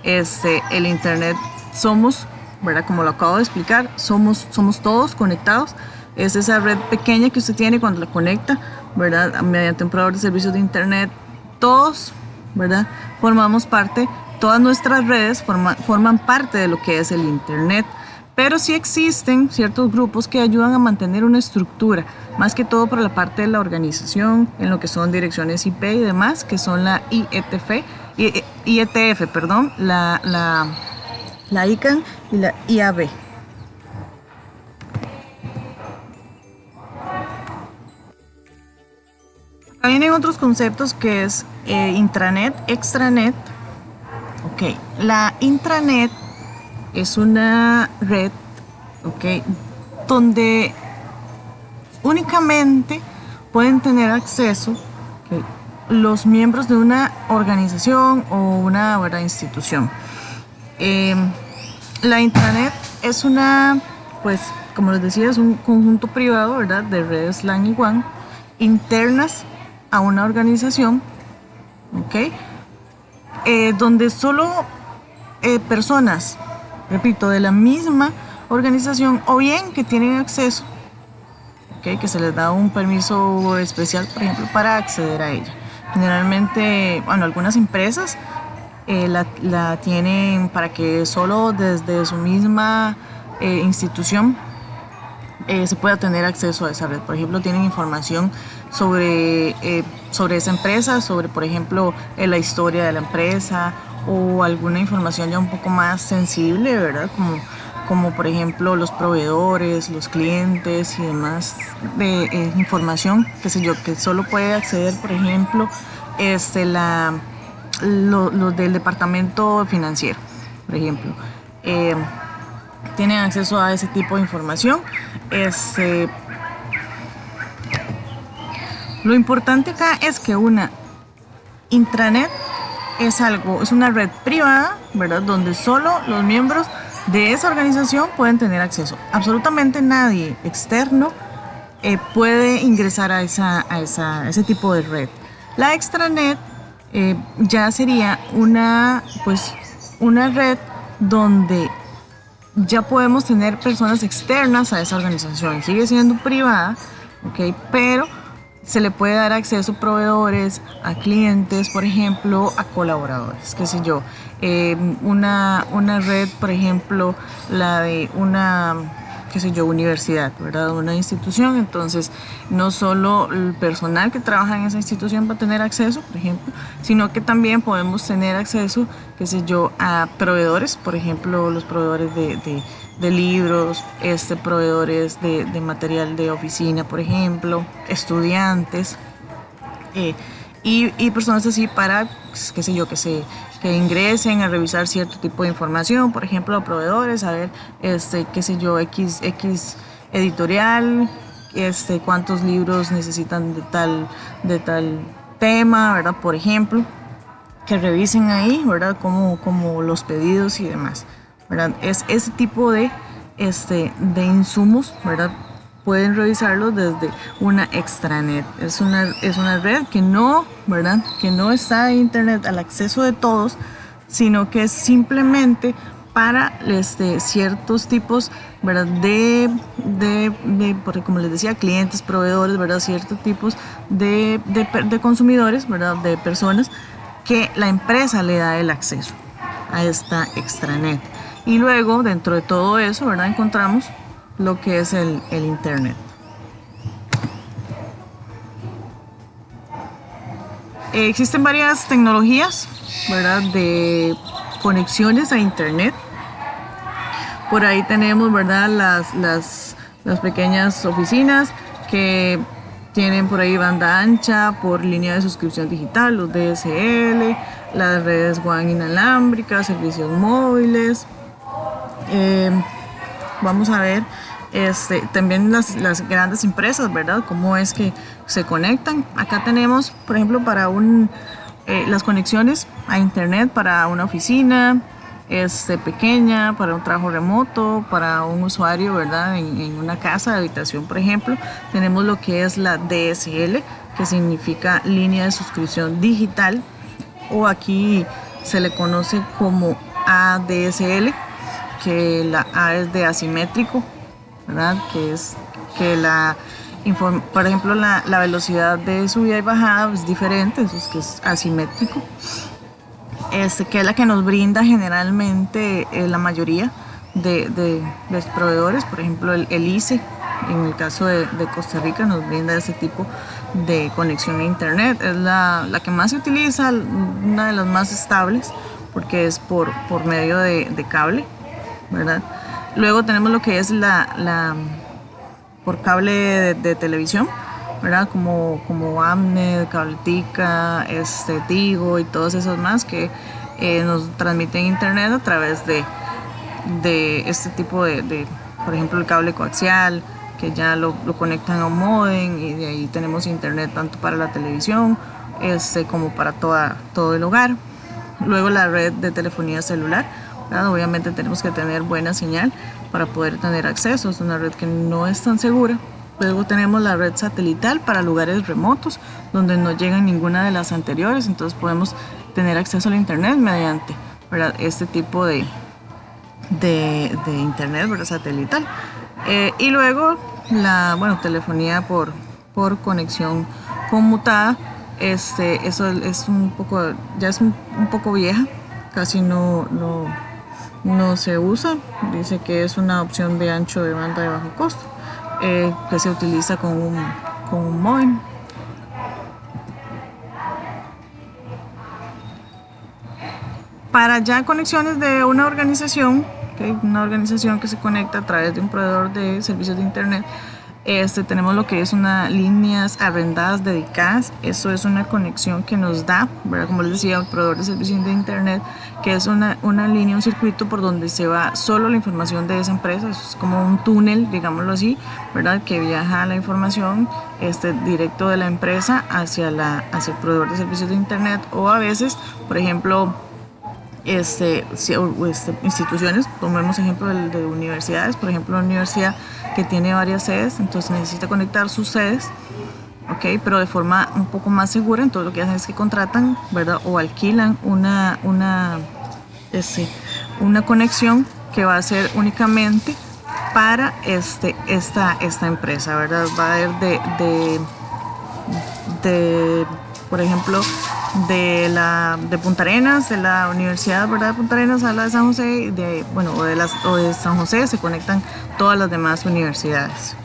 Speaker 1: El Internet somos, ¿verdad? Como lo acabo de explicar, somos todos conectados. Es esa red pequeña que usted tiene cuando la conecta, ¿verdad? Mediante un proveedor de servicios de Internet. Todos, ¿verdad? Formamos parte, todas nuestras redes forman parte de lo que es el Internet. Pero sí existen ciertos grupos que ayudan a mantener una estructura, más que todo por la parte de la organización, en lo que son direcciones IP y demás, que son la IETF, perdón, la ICANN y la IAB. Acá vienen otros conceptos que es intranet, extranet. Ok, la intranet es una red, okay, donde únicamente pueden tener acceso, okay, los miembros de una organización o una, ¿verdad?, institución. La intranet es una, pues, como les decía, es un conjunto privado, ¿verdad?, de redes LAN y WAN internas a una organización, okay, donde solo personas, repito, de la misma organización o bien que tienen acceso, ¿okay?, que se les da un permiso especial, por ejemplo, para acceder a ella. Generalmente, bueno, algunas empresas la tienen para que solo desde su misma institución se pueda tener acceso a esa red. Por ejemplo, tienen información sobre esa empresa, sobre, por ejemplo, la historia de la empresa, o alguna información ya un poco más sensible, ¿verdad? Como por ejemplo los proveedores, los clientes y demás de información, qué sé yo, que solo puede acceder, por ejemplo, los del departamento financiero, por ejemplo. Tienen acceso a ese tipo de información. Lo importante acá es que una intranet es una red privada, ¿verdad?, donde solo los miembros de esa organización pueden tener acceso. Absolutamente nadie externo puede ingresar a ese tipo de red. La extranet ya sería una red donde ya podemos tener personas externas a esa organización. Sigue siendo privada, ¿okay?, pero se le puede dar acceso a proveedores, a clientes, por ejemplo, a colaboradores, qué sé yo. Una red, por ejemplo, la de una, qué sé yo, universidad, ¿verdad?, una institución. Entonces, no solo el personal que trabaja en esa institución va a tener acceso, por ejemplo, sino que también podemos tener acceso, qué sé yo, a proveedores, por ejemplo, los proveedores de libros, proveedores de material de oficina, por ejemplo, estudiantes y personas así para, qué sé yo, que ingresen a revisar cierto tipo de información, por ejemplo, proveedores, a ver, qué sé yo, X editorial, cuántos libros necesitan de tal tema, ¿verdad?, por ejemplo, que revisen ahí, ¿verdad?, como los pedidos y demás, ¿verdad? Es ese tipo de insumos, ¿verdad?, pueden revisarlos desde una extranet. Es una red que no, ¿verdad?, que no está en internet al acceso de todos, sino que es simplemente para ciertos tipos, ¿verdad?, como les decía, clientes, proveedores, ¿verdad?, ciertos tipos de consumidores, ¿verdad?, de personas que la empresa le da el acceso a esta extranet. Y luego, dentro de todo eso, ¿verdad?, encontramos lo que es el Internet. Existen varias tecnologías, ¿verdad?, de conexiones a Internet. Por ahí tenemos, ¿verdad?, las pequeñas oficinas que tienen por ahí banda ancha por línea de suscripción digital, los DSL, las redes WAN inalámbricas, servicios móviles. Vamos a ver también las grandes empresas, ¿verdad?, cómo es que se conectan. Acá tenemos, por ejemplo, para las conexiones a internet para una oficina, pequeña para un trabajo remoto, para un usuario, ¿verdad? En una casa de habitación, por ejemplo. Tenemos lo que es la DSL, que significa línea de suscripción digital, o aquí se le conoce como ADSL, que la A es de asimétrico, ¿verdad? Que es que por ejemplo, la velocidad de subida y bajada es diferente, eso es que es asimétrico, que es la que nos brinda generalmente la mayoría de los proveedores. Por ejemplo, el ICE, en el caso de Costa Rica, nos brinda ese tipo de conexión a internet. Es la que más se utiliza, una de las más estables, porque es por medio de cable, ¿verdad? Luego tenemos lo que es por cable de televisión, ¿verdad? Como Amnet, Cabletica, Tigo y todos esos más que nos transmiten internet a través de este tipo por ejemplo, el cable coaxial, que ya lo conectan a un módem, y de ahí tenemos internet tanto para la televisión como para todo el hogar. Luego la red de telefonía celular, ¿verdad? Obviamente tenemos que tener buena señal para poder tener acceso, es una red que no es tan segura. Luego tenemos la red satelital para lugares remotos donde no llegan ninguna de las anteriores, entonces podemos tener acceso al internet mediante, ¿verdad?, este tipo de internet, ¿verdad?, satelital. Y luego telefonía por conexión conmutada. Eso es un poco vieja, casi no se usa. Dice que es una opción de ancho de banda de bajo costo, que se utiliza con un módem. Para ya conexiones de una organización, una organización que se conecta a través de un proveedor de servicios de internet, tenemos lo que es líneas arrendadas dedicadas. Eso es una conexión que nos da, ¿verdad?, como les decía, el proveedor de servicios de internet, que es una línea, un circuito por donde se va solo la información de esa empresa. Eso es como un túnel, digámoslo así, ¿verdad?, que viaja la información directo de la empresa hacia el proveedor de servicios de internet. O a veces, por ejemplo, instituciones, tomemos ejemplo de universidades, por ejemplo, una universidad que tiene varias sedes, entonces necesita conectar sus sedes, pero de forma un poco más segura. Entonces lo que hacen es que contratan, ¿verdad?, o alquilan una conexión que va a ser únicamente para esta empresa, ¿verdad? Va a haber por ejemplo, de Punta Arenas, de la Universidad, ¿verdad?, de Punta Arenas a la de San José, o de San José se conectan todas las demás universidades.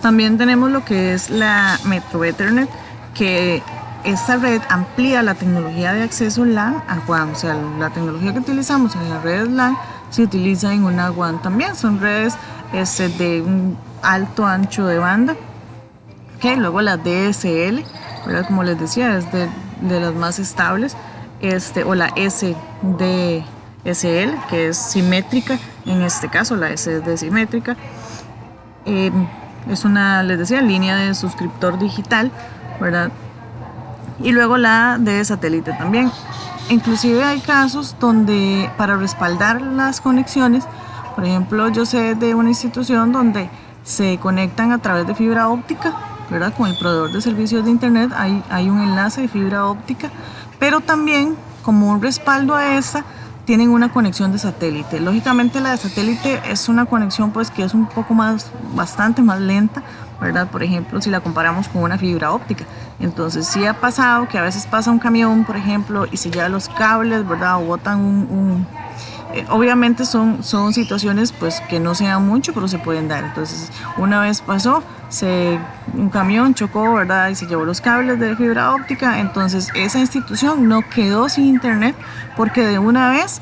Speaker 1: También tenemos lo que es la Metro Ethernet, que esta red amplía la tecnología de acceso LAN a WAN. O sea, la tecnología que utilizamos en las redes LAN se utiliza en una WAN también. Son redes de un alto ancho de banda. Luego la DSL, ¿verdad?, como les decía, es de las más estables, o la SDSL, que es simétrica. En este caso la S es de simétrica. Es les decía, línea de suscriptor digital, ¿verdad? Y luego la de satélite también. Inclusive hay casos donde, para respaldar las conexiones, por ejemplo, yo sé de una institución donde se conectan a través de fibra óptica, ¿verdad? Con el proveedor de servicios de internet hay un enlace de fibra óptica, pero también, como un respaldo a esta, tienen una conexión de satélite. Lógicamente la de satélite es una conexión pues que es bastante más lenta, ¿verdad? Por ejemplo, si la comparamos con una fibra óptica. Entonces sí ha pasado que a veces pasa un camión, por ejemplo, y se lleva los cables, ¿verdad?, o botan obviamente son situaciones pues que no se dan mucho, pero se pueden dar. Entonces una vez pasó, un camión chocó, ¿verdad?, y se llevó los cables de fibra óptica. Entonces esa institución no quedó sin internet porque de una vez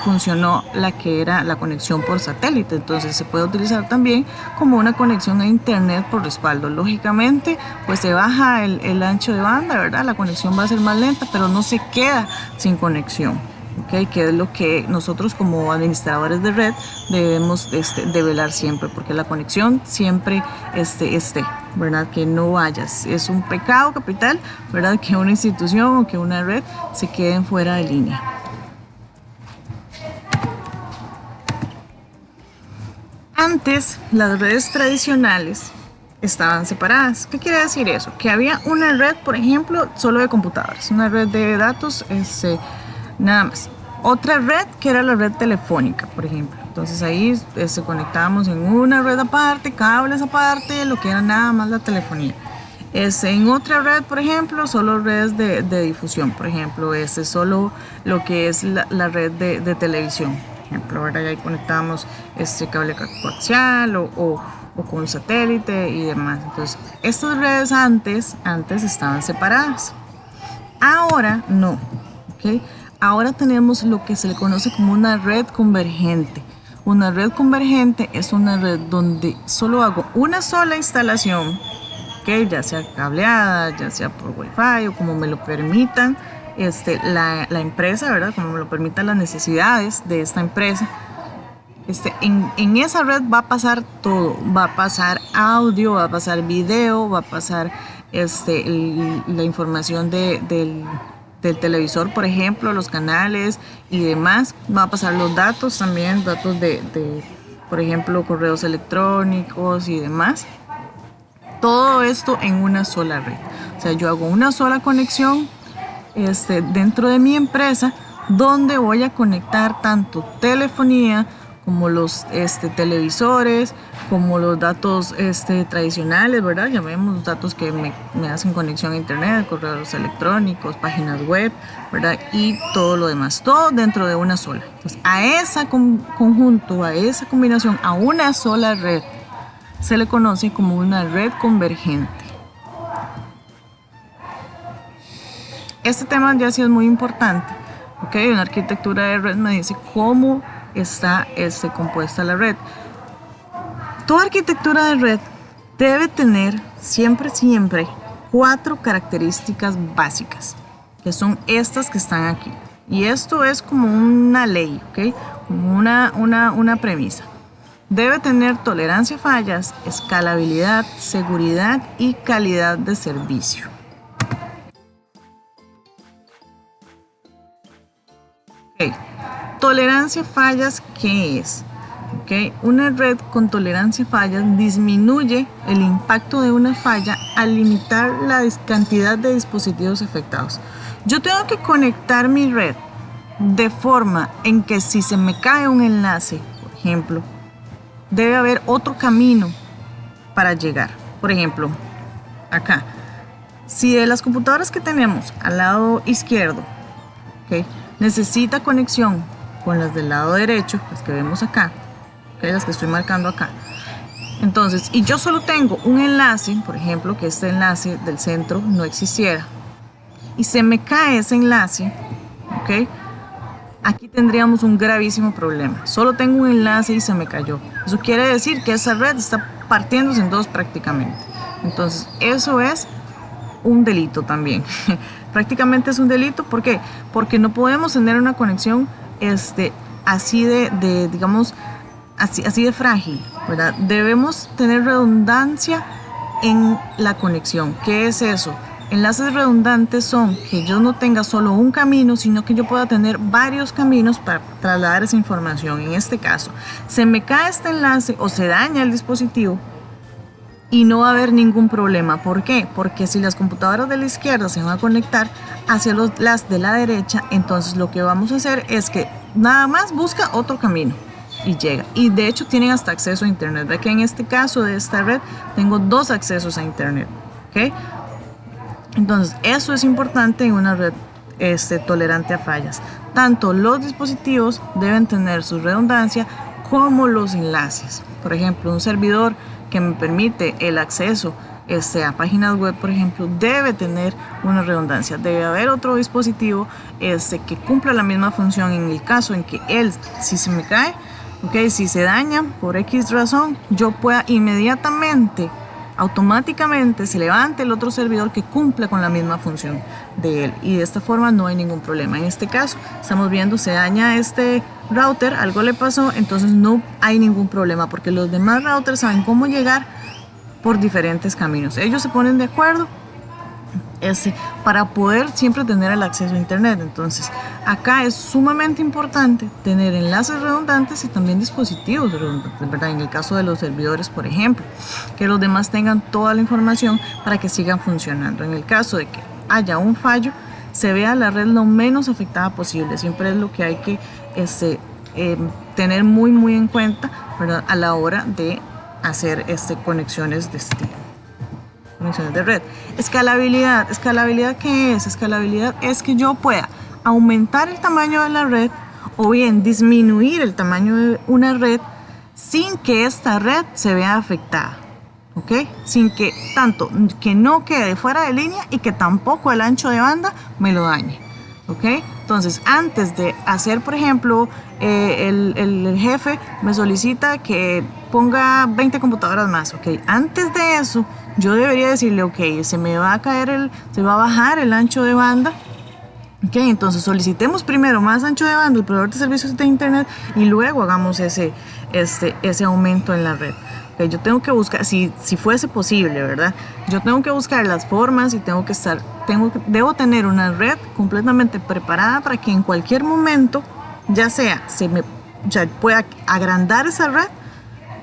Speaker 1: funcionó la que era la conexión por satélite. Entonces se puede utilizar también como una conexión a internet por respaldo. Lógicamente pues se baja el ancho de banda, ¿verdad?, la conexión va a ser más lenta, pero no se queda sin conexión. Que es lo que nosotros como administradores de red debemos de velar siempre, porque la conexión siempre esté, ¿verdad?, que no vayas. Es un pecado capital, ¿verdad?, que una institución o que una red se queden fuera de línea. Antes, las redes tradicionales estaban separadas. ¿Qué quiere decir eso? Que había una red, por ejemplo, solo de computadores, una red de datos, nada más. Otra red que era la red telefónica, por ejemplo. Entonces ahí conectábamos en una red aparte, cables aparte, lo que era nada más la telefonía. En otra red, por ejemplo, solo redes de difusión, por ejemplo, solo lo que es la red de televisión, por ejemplo, ¿verdad? Y ahí conectamos cable coaxial o con satélite y demás. Entonces, estas redes antes estaban separadas. Ahora no, ¿ok? Ahora tenemos lo que se le conoce como una red convergente. Una red convergente es una red donde solo hago una sola instalación, ¿okay? Ya sea cableada, ya sea por Wi-Fi o como me lo permitan la empresa, ¿verdad? Como me lo permitan las necesidades de esta empresa. En esa red va a pasar todo, va a pasar audio, va a pasar video, va a pasar la información del televisor, por ejemplo, los canales y demás. Va a pasar los datos también, datos de por ejemplo, correos electrónicos y demás. Todo esto en una sola red. O sea, yo hago una sola conexión dentro de mi empresa donde voy a conectar tanto telefonía como los televisores, como los datos tradicionales, ¿verdad? Llamemos datos que me hacen conexión a internet, correos electrónicos, páginas web, ¿verdad? Y todo lo demás, todo dentro de una sola. Entonces, a ese conjunto, a esa combinación, a una sola red, se le conoce como una red convergente. Este tema ya sí es muy importante, ¿ok? Una arquitectura de red me dice cómo está compuesta la red. Toda arquitectura de red debe tener siempre 4 características básicas, que son estas que están aquí. Y esto es como una ley, ¿ok? Como una premisa. Debe tener tolerancia a fallas, escalabilidad, seguridad y calidad de servicio. Okay. Tolerancia a fallas, ¿qué es? Okay. Una red con tolerancia a fallas disminuye el impacto de una falla al limitar la cantidad de dispositivos afectados. Yo tengo que conectar mi red de forma en que si se me cae un enlace, por ejemplo, debe haber otro camino para llegar. Por ejemplo, acá, si de las computadoras que tenemos al lado izquierdo, ¿okay?, necesita conexión con las del lado derecho, las que vemos acá, ¿okay?, las que estoy marcando acá. Entonces, y yo solo tengo un enlace, por ejemplo, que este enlace del centro no existiera, y se me cae ese enlace, ¿ok? Aquí tendríamos un gravísimo problema. Solo tengo un enlace y se me cayó. Eso quiere decir que esa red está partiéndose en dos prácticamente. Entonces, eso es un delito también. Prácticamente es un delito. ¿Por qué? Porque no podemos tener una conexión así digamos, así de frágil, ¿verdad? Debemos tener redundancia en la conexión. ¿Qué es eso? Enlaces redundantes son que yo no tenga solo un camino, sino que yo pueda tener varios caminos para trasladar esa información. En este caso, se me cae este enlace o se daña el dispositivo y no va a haber ningún problema. ¿Por qué? Porque si las computadoras de la izquierda se van a conectar hacia las de la derecha, entonces lo que vamos a hacer es que nada más busca otro camino y llega. Y de hecho tienen hasta acceso a internet. Ve que en este caso de esta red tengo 2 accesos a internet, ¿ok? Entonces, eso es importante en una red tolerante a fallas. Tanto los dispositivos deben tener su redundancia como los enlaces. Por ejemplo, un servidor que me permite el acceso a páginas web, por ejemplo, debe tener una redundancia. Debe haber otro dispositivo que cumpla la misma función en el caso en que si se me cae, okay, si se daña por X razón, yo pueda inmediatamente, automáticamente se levante el otro servidor que cumpla con la misma función de él, y de esta forma no hay ningún problema. En este caso estamos viendo, se daña este router, algo le pasó, entonces no hay ningún problema porque los demás routers saben cómo llegar por diferentes caminos. Ellos se ponen de acuerdo para poder siempre tener el acceso a internet. Entonces acá es sumamente importante tener enlaces redundantes y también dispositivos redundantes, ¿verdad? En el caso de los servidores, por ejemplo, que los demás tengan toda la información para que sigan funcionando. En el caso de que haya un fallo, se vea la red lo menos afectada posible. Siempre es lo que hay que tener muy en cuenta, ¿verdad? A la hora de hacer conexiones de red. Escalabilidad. ¿Qué es? Escalabilidad es que yo pueda aumentar el tamaño de la red o bien disminuir el tamaño de una red sin que esta red se vea afectada. ¿Ok? Sin que tanto que no quede fuera de línea y que tampoco el ancho de banda me lo dañe. ¿Ok? Entonces, antes de hacer, por ejemplo, el jefe me solicita que ponga 20 computadoras más. ¿Ok? Antes de eso, yo debería decirle, ok, se va a bajar el ancho de banda. Ok, entonces solicitemos primero más ancho de banda al proveedor de servicios de internet y luego hagamos ese aumento en la red. Okay, yo tengo que buscar, si fuese posible, ¿verdad? Yo tengo que buscar las formas y debo tener una red completamente preparada para que en cualquier momento, ya sea pueda agrandar esa red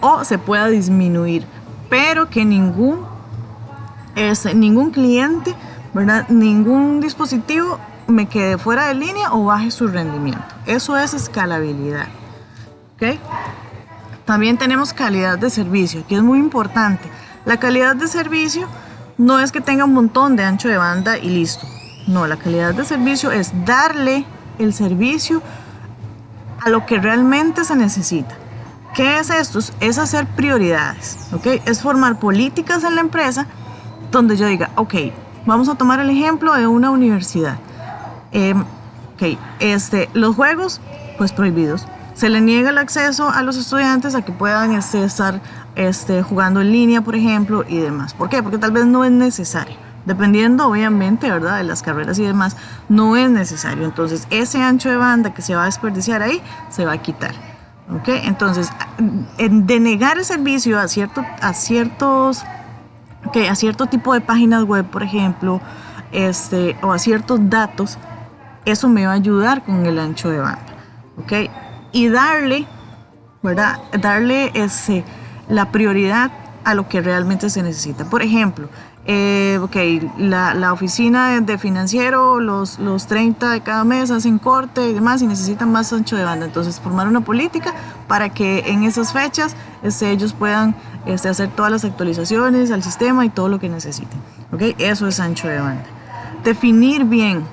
Speaker 1: o se pueda disminuir, pero que ningún cliente, ¿verdad? Ningún dispositivo me quede fuera de línea o baje su rendimiento. Eso es escalabilidad. ¿Ok? También tenemos calidad de servicio, que es muy importante. La calidad de servicio no es que tenga un montón de ancho de banda y listo. No, la calidad de servicio es darle el servicio a lo que realmente se necesita. ¿Qué es esto? Es hacer prioridades, ¿ok? Es formar políticas en la empresa donde yo diga, ok, vamos a tomar el ejemplo de una universidad. Los juegos, pues prohibidos. Se le niega el acceso a los estudiantes a que puedan estar jugando en línea, por ejemplo, y demás. ¿Por qué? Porque tal vez no es necesario. Dependiendo, obviamente, ¿verdad?, de las carreras y demás, no es necesario. Entonces, ese ancho de banda que se va a desperdiciar ahí, se va a quitar. ¿Ok? Entonces, denegar el servicio a cierto tipo de páginas web, por ejemplo, o a ciertos datos, eso me va a ayudar con el ancho de banda. ¿Ok? Y darle, ¿verdad? La prioridad a lo que realmente se necesita. Por ejemplo, la oficina de financiero, los 30 de cada mes hacen corte y demás y necesitan más ancho de banda. Entonces, formar una política para que en esas fechas ellos puedan hacer todas las actualizaciones al sistema y todo lo que necesiten. ¿Okay? Eso es ancho de banda. Definir bien,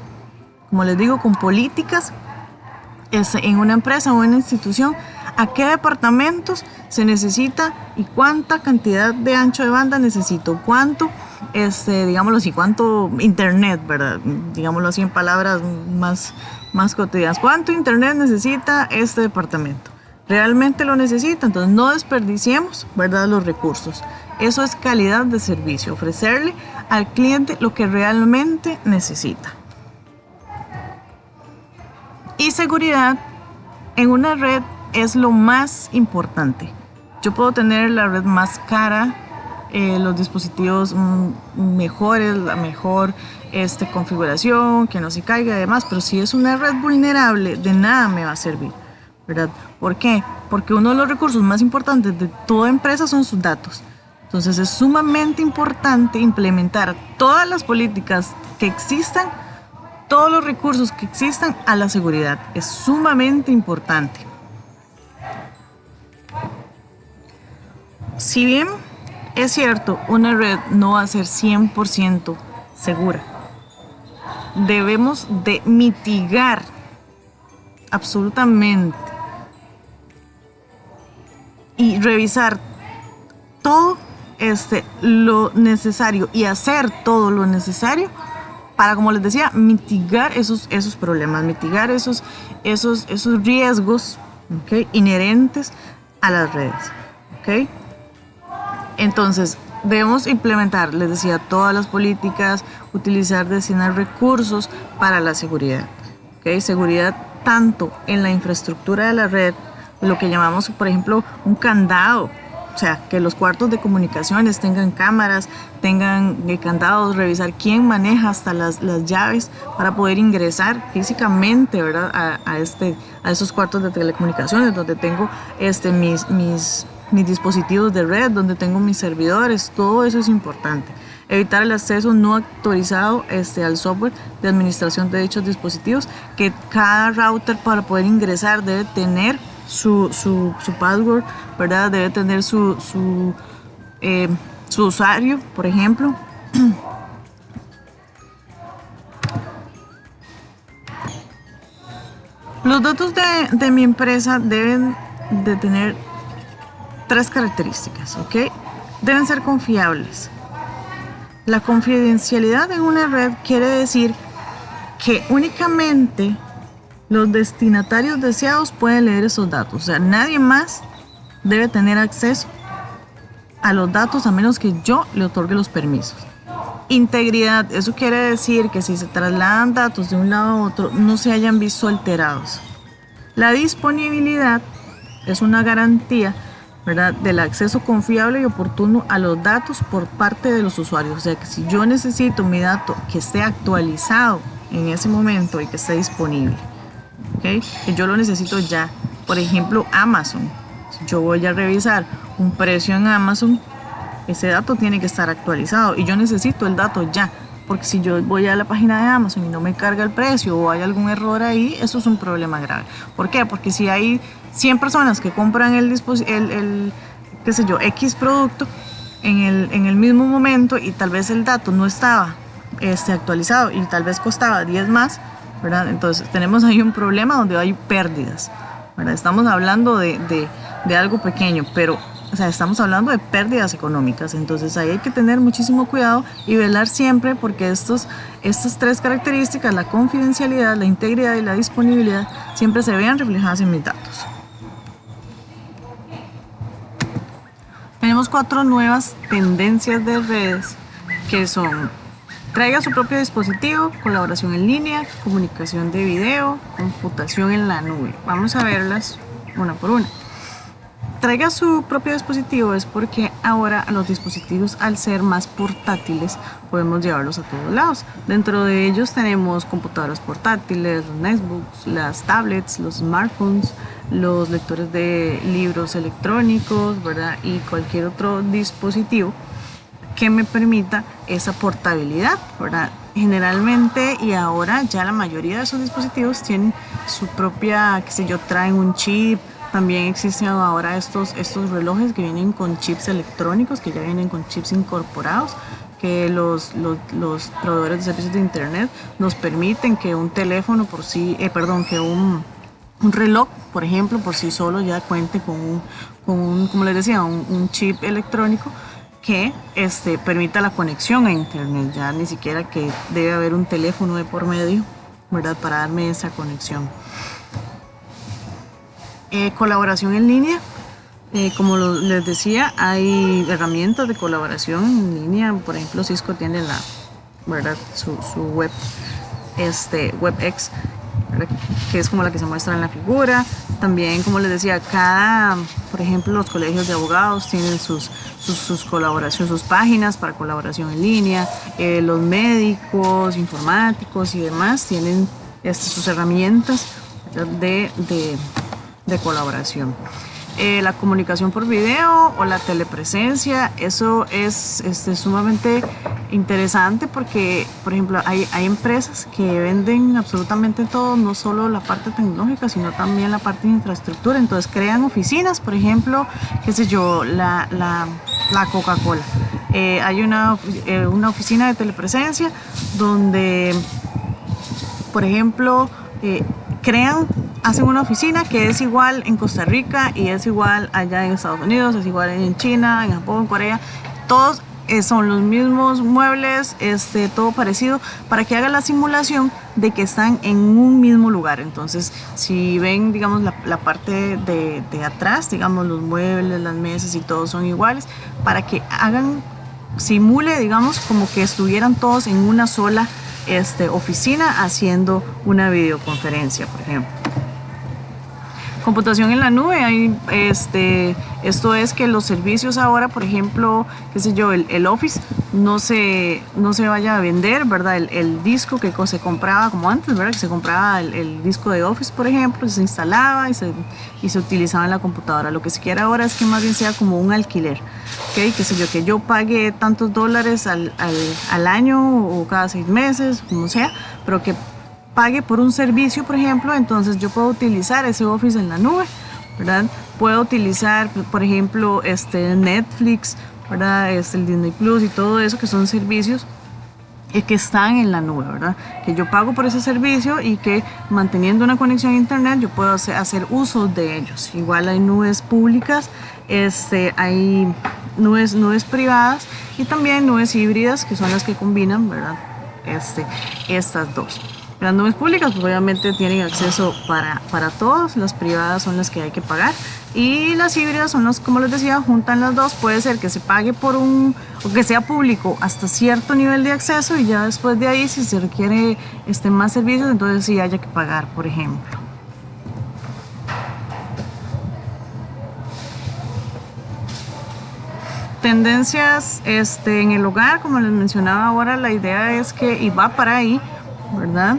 Speaker 1: como les digo, con políticas en una empresa o en una institución, a qué departamentos se necesita y cuánta cantidad de ancho de banda necesito, cuánto, digámoslo así, cuánto internet, ¿verdad? Digámoslo así en palabras más cotidianas, cuánto internet necesita este departamento. ¿Realmente lo necesita? Entonces no desperdiciemos, ¿verdad?, los recursos. Eso es calidad de servicio, ofrecerle al cliente lo que realmente necesita. Y seguridad en una red es lo más importante. Yo puedo tener la red más cara, los dispositivos mejores, la mejor configuración, que no se caiga y demás, pero si es una red vulnerable, de nada me va a servir, ¿verdad? ¿Por qué? Porque uno de los recursos más importantes de toda empresa son sus datos. Entonces es sumamente importante implementar todas las políticas que existan, todos los recursos que existan a la seguridad. Es sumamente importante. Si bien es cierto, una red no va a ser 100% segura, debemos de mitigar absolutamente y revisar todo lo necesario y hacer todo lo necesario para, como les decía, mitigar esos problemas, mitigar esos riesgos, ¿okay?, inherentes a las redes. ¿Okay? Entonces, debemos implementar, les decía, todas las políticas, destinar recursos para la seguridad. ¿Okay? Seguridad tanto en la infraestructura de la red, lo que llamamos, por ejemplo, un candado, o sea, que los cuartos de comunicaciones tengan cámaras, tengan candados, revisar quién maneja hasta las llaves para poder ingresar físicamente, ¿verdad? A esos cuartos de telecomunicaciones donde tengo mis dispositivos de red, donde tengo mis servidores. Todo eso es importante. Evitar el acceso no autorizado al software de administración de dichos dispositivos, que cada router para poder ingresar debe tener su password, ¿verdad? Debe tener su usuario, por ejemplo. Los datos de mi empresa deben de tener 3 características, ¿ok? Deben ser confiables. La confidencialidad en una red quiere decir que únicamente los destinatarios deseados pueden leer esos datos. O sea, nadie más debe tener acceso a los datos a menos que yo le otorgue los permisos. Integridad, eso quiere decir que si se trasladan datos de un lado a otro, no se hayan visto alterados. La disponibilidad es una garantía, ¿verdad?, del acceso confiable y oportuno a los datos por parte de los usuarios. O sea, que si yo necesito mi dato que esté actualizado en ese momento y que esté disponible, ¿okay?, que yo lo necesito ya. Por ejemplo, Amazon. Si yo voy a revisar un precio en Amazon, ese dato tiene que estar actualizado y yo necesito el dato ya. Porque si yo voy a la página de Amazon y no me carga el precio o hay algún error ahí, eso es un problema grave. ¿Por qué? Porque si hay 100 personas que compran qué sé yo, X producto en el mismo momento y tal vez el dato no estaba actualizado y tal vez costaba 10 más, ¿verdad? Entonces tenemos ahí un problema donde hay pérdidas, ¿verdad? Estamos hablando de algo pequeño, pero o sea, estamos hablando de pérdidas económicas. Entonces ahí hay que tener muchísimo cuidado y velar siempre porque estas 3 características, la confidencialidad, la integridad y la disponibilidad, siempre se vean reflejadas en mis datos. Tenemos 4 nuevas tendencias de redes que son: traiga su propio dispositivo, colaboración en línea, comunicación de video, computación en la nube. Vamos a verlas una por una. Traiga su propio dispositivo es porque ahora los dispositivos, al ser más portátiles, podemos llevarlos a todos lados. Dentro de ellos tenemos computadoras portátiles, los netbooks, las tablets, los smartphones, los lectores de libros electrónicos, ¿verdad?, y cualquier otro dispositivo que me permita esa portabilidad, ¿verdad? Generalmente y ahora ya la mayoría de esos dispositivos tienen su propia, qué sé yo, traen un chip. También existen ahora estos relojes que vienen con chips electrónicos, que ya vienen con chips incorporados, que los proveedores de servicios de internet nos permiten que un teléfono por sí, que un reloj, por ejemplo, por sí solo ya cuente con un como les decía, un chip electrónico que permita la conexión a internet. Ya ni siquiera que debe haber un teléfono de por medio, ¿verdad?, para darme esa conexión. Colaboración en línea, como les decía, hay herramientas de colaboración en línea. Por ejemplo, Cisco tiene ¿verdad?, su web, WebEx, ¿verdad?, que es como la que se muestra en la figura. También, como les decía, por ejemplo, los colegios de abogados tienen sus colaboraciones, sus páginas para colaboración en línea. Los médicos, informáticos y demás tienen sus herramientas, ¿verdad?, de colaboración. La comunicación por video o la telepresencia, eso es sumamente interesante porque, por ejemplo, hay empresas que venden absolutamente todo, no solo la parte tecnológica, sino también la parte de infraestructura. Entonces crean oficinas, por ejemplo, qué sé yo, la Coca-Cola. Hay una oficina de telepresencia donde, por ejemplo, hacen una oficina que es igual en Costa Rica y es igual allá en Estados Unidos, es igual en China, en Japón, en Corea. Todos son los mismos muebles, todo parecido, para que haga la simulación de que están en un mismo lugar. Entonces, si ven, digamos, la parte de atrás, digamos, los muebles, las mesas y todos son iguales, para que simule, digamos, como que estuvieran todos en una sola oficina haciendo una videoconferencia, por ejemplo. Computación en la nube, esto es que los servicios ahora, por ejemplo, qué sé yo, el Office no se vaya a vender, ¿verdad? El disco que se compraba como antes, ¿verdad? Que se compraba el disco de Office, por ejemplo, se instalaba y se utilizaba en la computadora. Lo que se quiere ahora es que más bien sea como un alquiler, ¿ok? Qué sé yo, que yo pague tantos dólares al año o cada 6 meses, como sea, pero que pague por un servicio, por ejemplo, entonces yo puedo utilizar ese Office en la nube, ¿verdad? Puedo utilizar, por ejemplo, Netflix, ¿verdad? El Disney Plus y todo eso, que son servicios que están en la nube, ¿verdad? Que yo pago por ese servicio y que manteniendo una conexión a internet yo puedo hacer uso de ellos. Igual hay nubes públicas, hay nubes privadas y también nubes híbridas, que son las que combinan, ¿verdad? Estas dos. Las nubes públicas pues, obviamente tienen acceso para todos, las privadas son las que hay que pagar y las híbridas son las, como les decía, juntan las dos. Puede ser que se pague o que sea público hasta cierto nivel de acceso y ya después de ahí, si se requiere más servicios, entonces sí haya que pagar, por ejemplo. Tendencias en el hogar, como les mencionaba ahora, la idea es que, y va para ahí, ¿verdad?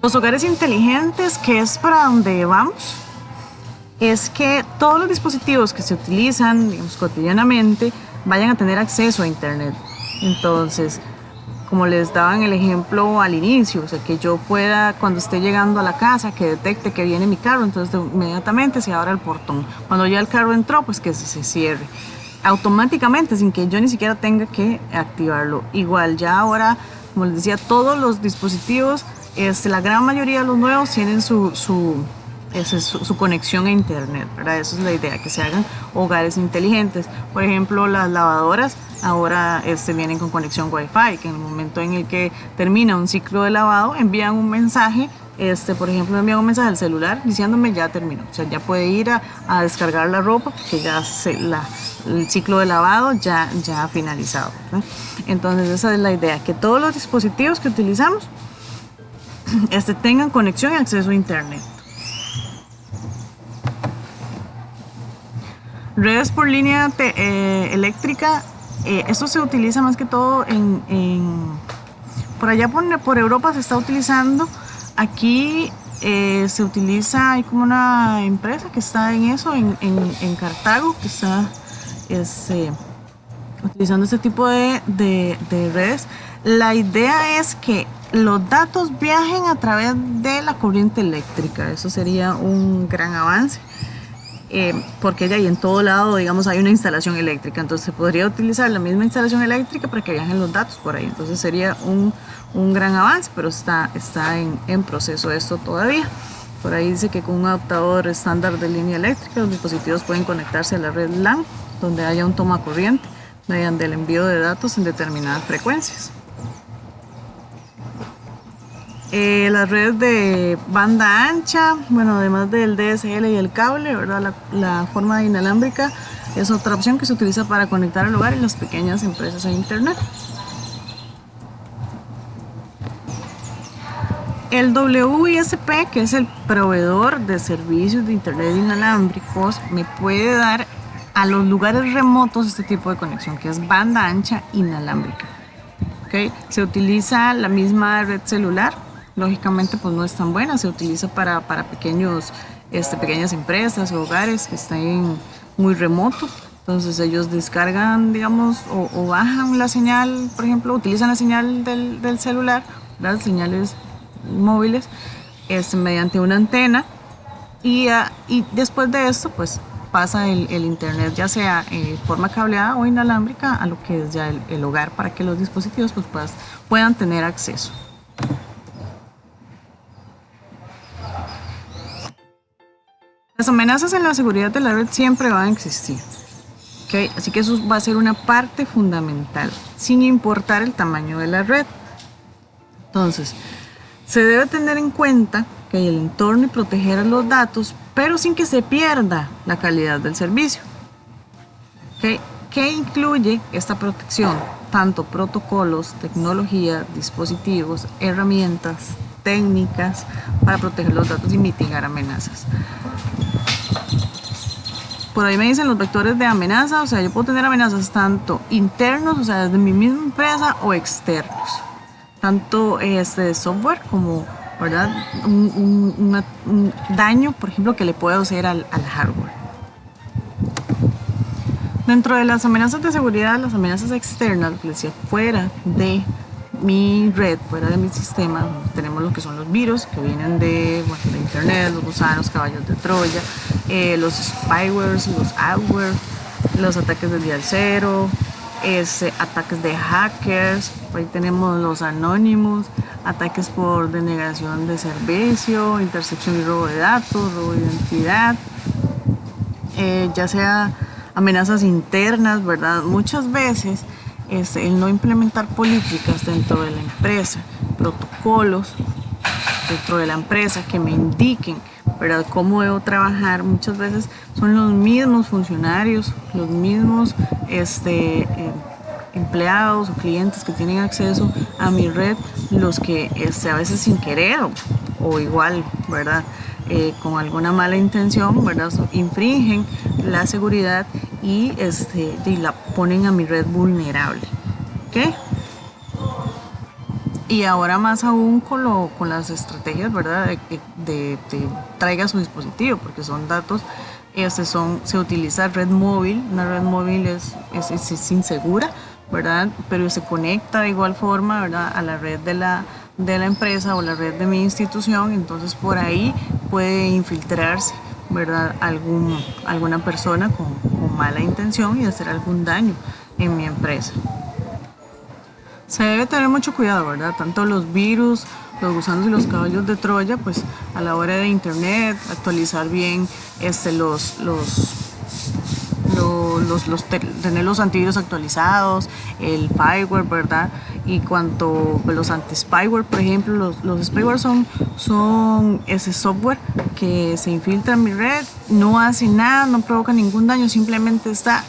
Speaker 1: Los hogares inteligentes, que es para donde vamos, es que todos los dispositivos que se utilizan, digamos, cotidianamente vayan a tener acceso a internet. Entonces, como les daban el ejemplo al inicio, o sea, que yo pueda, cuando esté llegando a la casa, que detecte que viene mi carro, entonces inmediatamente se abra el portón. Cuando ya el carro entró, pues que se cierre automáticamente, sin que yo ni siquiera tenga que activarlo. Igual, ya ahora, como les decía, todos los dispositivos, la gran mayoría de los nuevos tienen su conexión a internet, ¿verdad? Esa es la idea, que se hagan hogares inteligentes. Por ejemplo, las lavadoras ahora vienen con conexión Wi-Fi, que en el momento en el que termina un ciclo de lavado, envían un mensaje. Por ejemplo, me envía un mensaje al celular diciéndome ya terminó, o sea, ya puede ir a descargar la ropa porque ya el ciclo de lavado ya ha finalizado, ¿verdad? Entonces esa es la idea, que todos los dispositivos que utilizamos tengan conexión y acceso a internet. Redes por línea eléctrica, esto se utiliza más que todo por allá por Europa se está utilizando. Aquí se utiliza, hay como una empresa que está en eso, en Cartago, que está utilizando este tipo de redes. La idea es que los datos viajen a través de la corriente eléctrica. Eso sería un gran avance, porque ya ahí en todo lado, digamos, hay una instalación eléctrica. Entonces se podría utilizar la misma instalación eléctrica para que viajen los datos por ahí. Entonces sería un gran avance, pero está en proceso esto todavía. Por ahí dice que con un adaptador estándar de línea eléctrica los dispositivos pueden conectarse a la red LAN, donde haya un toma corriente mediante el envío de datos en determinadas frecuencias. Las redes de banda ancha, bueno, además del DSL y el cable, ¿verdad? La forma inalámbrica es otra opción que se utiliza para conectar al hogar y las pequeñas empresas a internet. El WISP, que es el proveedor de servicios de internet inalámbricos, me puede dar a los lugares remotos este tipo de conexión, que es banda ancha inalámbrica. ¿Okay? Se utiliza la misma red celular, lógicamente pues no es tan buena, se utiliza para pequeñas empresas o hogares que estén muy remotos. Entonces ellos descargan, digamos, o bajan la señal, por ejemplo, utilizan la señal del celular, las señales móviles, mediante una antena y después de esto pues pasa el internet, ya sea en forma cableada o inalámbrica, a lo que es ya el hogar, para que los dispositivos pues puedan tener acceso. Las amenazas en la seguridad de la red siempre van a existir, ¿okay? Así que eso va a ser una parte fundamental, sin importar el tamaño de la red. Entonces, se debe tener en cuenta que hay el entorno y proteger los datos, pero sin que se pierda la calidad del servicio. ¿Okay? ¿Qué incluye esta protección? Tanto protocolos, tecnología, dispositivos, herramientas, técnicas para proteger los datos y mitigar amenazas. Por ahí me dicen los vectores de amenaza, o sea, yo puedo tener amenazas tanto internos, o sea, desde mi misma empresa, o externos. Tanto de software como, ¿verdad? Un daño, por ejemplo, que le puedo hacer al hardware. Dentro de las amenazas de seguridad, las amenazas externas, que decía, fuera de mi red, fuera de mi sistema, tenemos lo que son los virus, que vienen de internet, los gusanos, caballos de Troya, los spywares, los adware, los ataques del día cero, ataques de hackers, por ahí tenemos los anónimos, ataques por denegación de servicio, intercepción y robo de datos, robo de identidad, ya sea amenazas internas, ¿verdad? Muchas veces el no implementar políticas dentro de la empresa, protocolos dentro de la empresa que me indiquen, ¿verdad?, cómo debo trabajar. Muchas veces son los mismos funcionarios, los mismos empleados o clientes que tienen acceso a mi red, los que a veces sin querer o igual, ¿verdad?, con alguna mala intención, ¿verdad?, infringen la seguridad y la ponen a mi red vulnerable. ¿Okay? Y ahora más aún con las estrategias, ¿verdad?, de traiga su dispositivo, porque son datos, se utiliza red móvil. Una red móvil es insegura, ¿verdad?, pero se conecta de igual forma, ¿verdad?, a la red de la empresa o la red de mi institución. Entonces por ahí puede infiltrarse, ¿verdad?, alguna persona con mala intención y hacer algún daño en mi empresa. Se debe tener mucho cuidado, ¿verdad? Tanto los virus, los gusanos y los caballos de Troya, pues a la hora de internet, actualizar bien tener los antivirus actualizados, el spyware, ¿verdad? Y cuanto los anti-spyware, por ejemplo, los spyware son ese software que se infiltra en mi red, no hace nada, no provoca ningún daño, simplemente está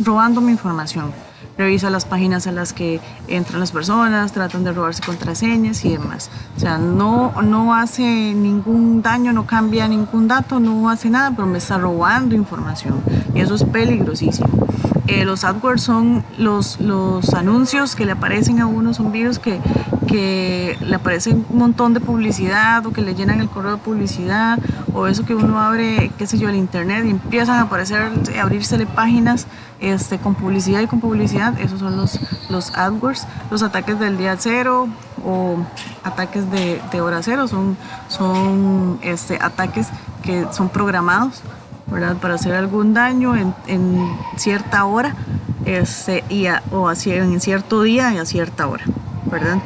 Speaker 1: robando mi información. Revisa las páginas a las que entran las personas, tratan de robarse contraseñas y demás. O sea, no hace ningún daño, no cambia ningún dato, no hace nada, pero me está robando información. Y eso es peligrosísimo. Los adwords son los anuncios que le aparecen a uno, son virus que le aparece un montón de publicidad, o que le llenan el correo de publicidad, o eso que uno abre, qué sé yo, el internet y empiezan a abrírsele páginas con publicidad y con publicidad. Esos son los adwords. Los ataques del día cero o ataques de hora cero son ataques que son programados, ¿verdad?, para hacer algún daño en cierta hora o en cierto día y a cierta hora, ¿verdad?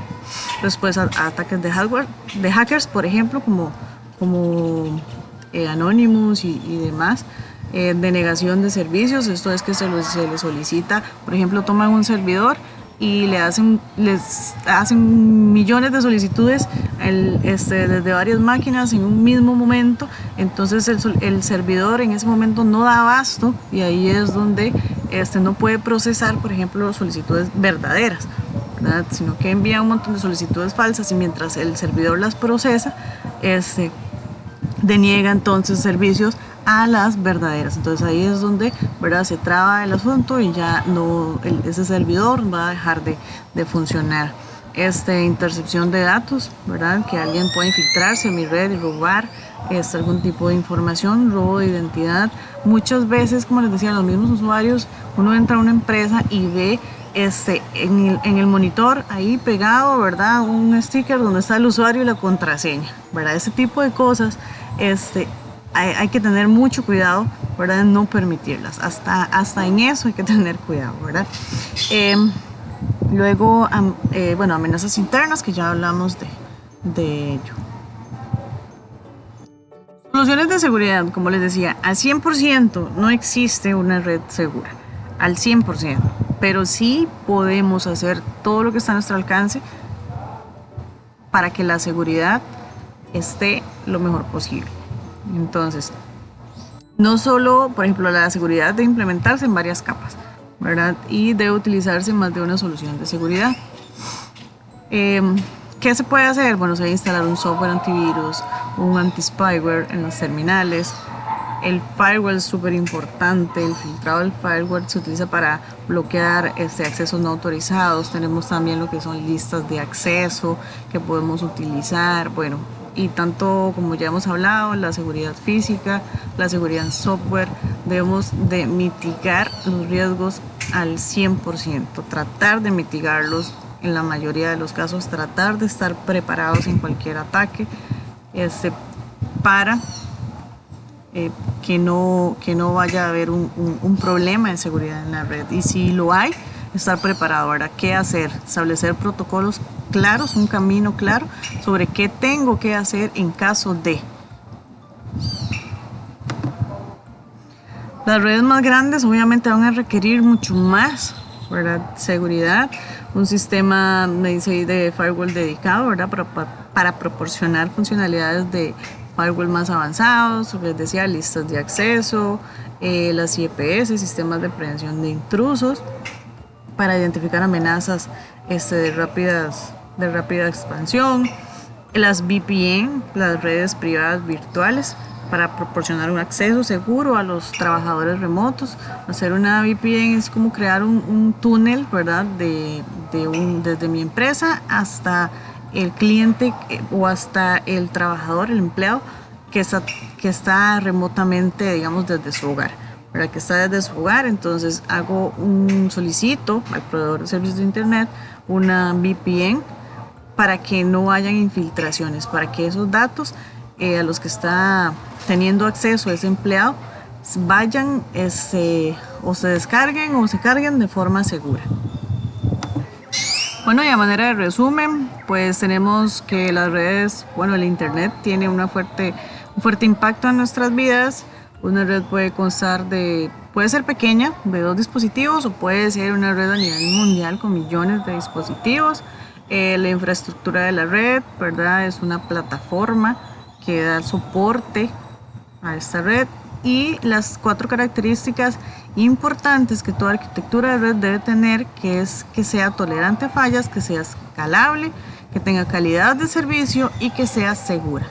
Speaker 1: Después ataques de hackers, por ejemplo, como Anonymous y demás. Denegación de servicios, esto es que se les solicita, por ejemplo, toman un servidor y les hacen millones de solicitudes desde varias máquinas en un mismo momento. Entonces el servidor en ese momento no da abasto y ahí es donde no puede procesar, por ejemplo, solicitudes verdaderas, ¿verdad?, sino que envía un montón de solicitudes falsas, y mientras el servidor las procesa, deniega entonces servicios a las verdaderas. Entonces ahí es donde, ¿verdad?, se traba el asunto y ya ese servidor va a dejar de funcionar. Intercepción de datos, ¿verdad?, que alguien pueda infiltrarse a mi red y robar algún tipo de información, robo de identidad. Muchas veces, como les decía, los mismos usuarios, uno entra a una empresa y ve en el monitor ahí pegado, ¿verdad?, un sticker donde está el usuario y la contraseña, ¿verdad? Ese tipo de cosas hay que tener mucho cuidado, ¿verdad?, de no permitirlas. Hasta en eso hay que tener cuidado, ¿verdad? Luego, amenazas internas, que ya hablamos de ello. Soluciones de seguridad, como les decía, al 100% no existe una red segura, al 100%, pero sí podemos hacer todo lo que está a nuestro alcance para que la seguridad esté lo mejor posible. Entonces, no solo, por ejemplo, la seguridad debe implementarse en varias capas, ¿verdad?, y debe utilizarse más de una solución de seguridad. ¿Qué ¿Qué se puede hacer? Bueno, se debe instalar un software antivirus, un anti-spyware en los terminales. El firewall es súper importante. El filtrado del firewall se utiliza para bloquear accesos no autorizados. Tenemos también lo que son listas de acceso que podemos utilizar. Bueno, y tanto como ya hemos hablado, la seguridad física, la seguridad en software, debemos de mitigar los riesgos al 100%, tratar de mitigarlos en la mayoría de los casos, tratar de estar preparados en cualquier ataque para que no vaya a haber un problema de seguridad en la red. Y si lo hay, estar preparado. Ahora, ¿qué hacer? Establecer protocolos claros, un camino claro sobre qué tengo que hacer en caso de. Las redes más grandes obviamente van a requerir mucho más, ¿verdad? Seguridad, un sistema de firewall dedicado, ¿verdad? Para proporcionar funcionalidades de firewall más avanzados, les decía, listas de acceso, las IPS, sistemas de prevención de intrusos, para identificar amenazas de rápida expansión, las VPN, las redes privadas virtuales, para proporcionar un acceso seguro a los trabajadores remotos. Hacer una VPN es como crear un túnel, ¿verdad? Desde mi empresa hasta el cliente o hasta el trabajador, el empleado que está remotamente, digamos, desde su hogar, ¿verdad? Que está desde su hogar. Entonces solicito al proveedor de servicios de internet una VPN para que no hayan infiltraciones, para que esos datos a los que está teniendo acceso ese empleado vayan o se descarguen o se carguen de forma segura. Bueno, y a manera de resumen, pues tenemos que las redes, bueno, el internet tiene un fuerte impacto en nuestras vidas. Una red puede ser pequeña, de 2 dispositivos, o puede ser una red a nivel mundial con millones de dispositivos. La infraestructura de la red, ¿verdad? Es una plataforma que da soporte a esta red, y las 4 características importantes que toda arquitectura de red debe tener, que es que sea tolerante a fallas, que sea escalable, que tenga calidad de servicio y que sea segura.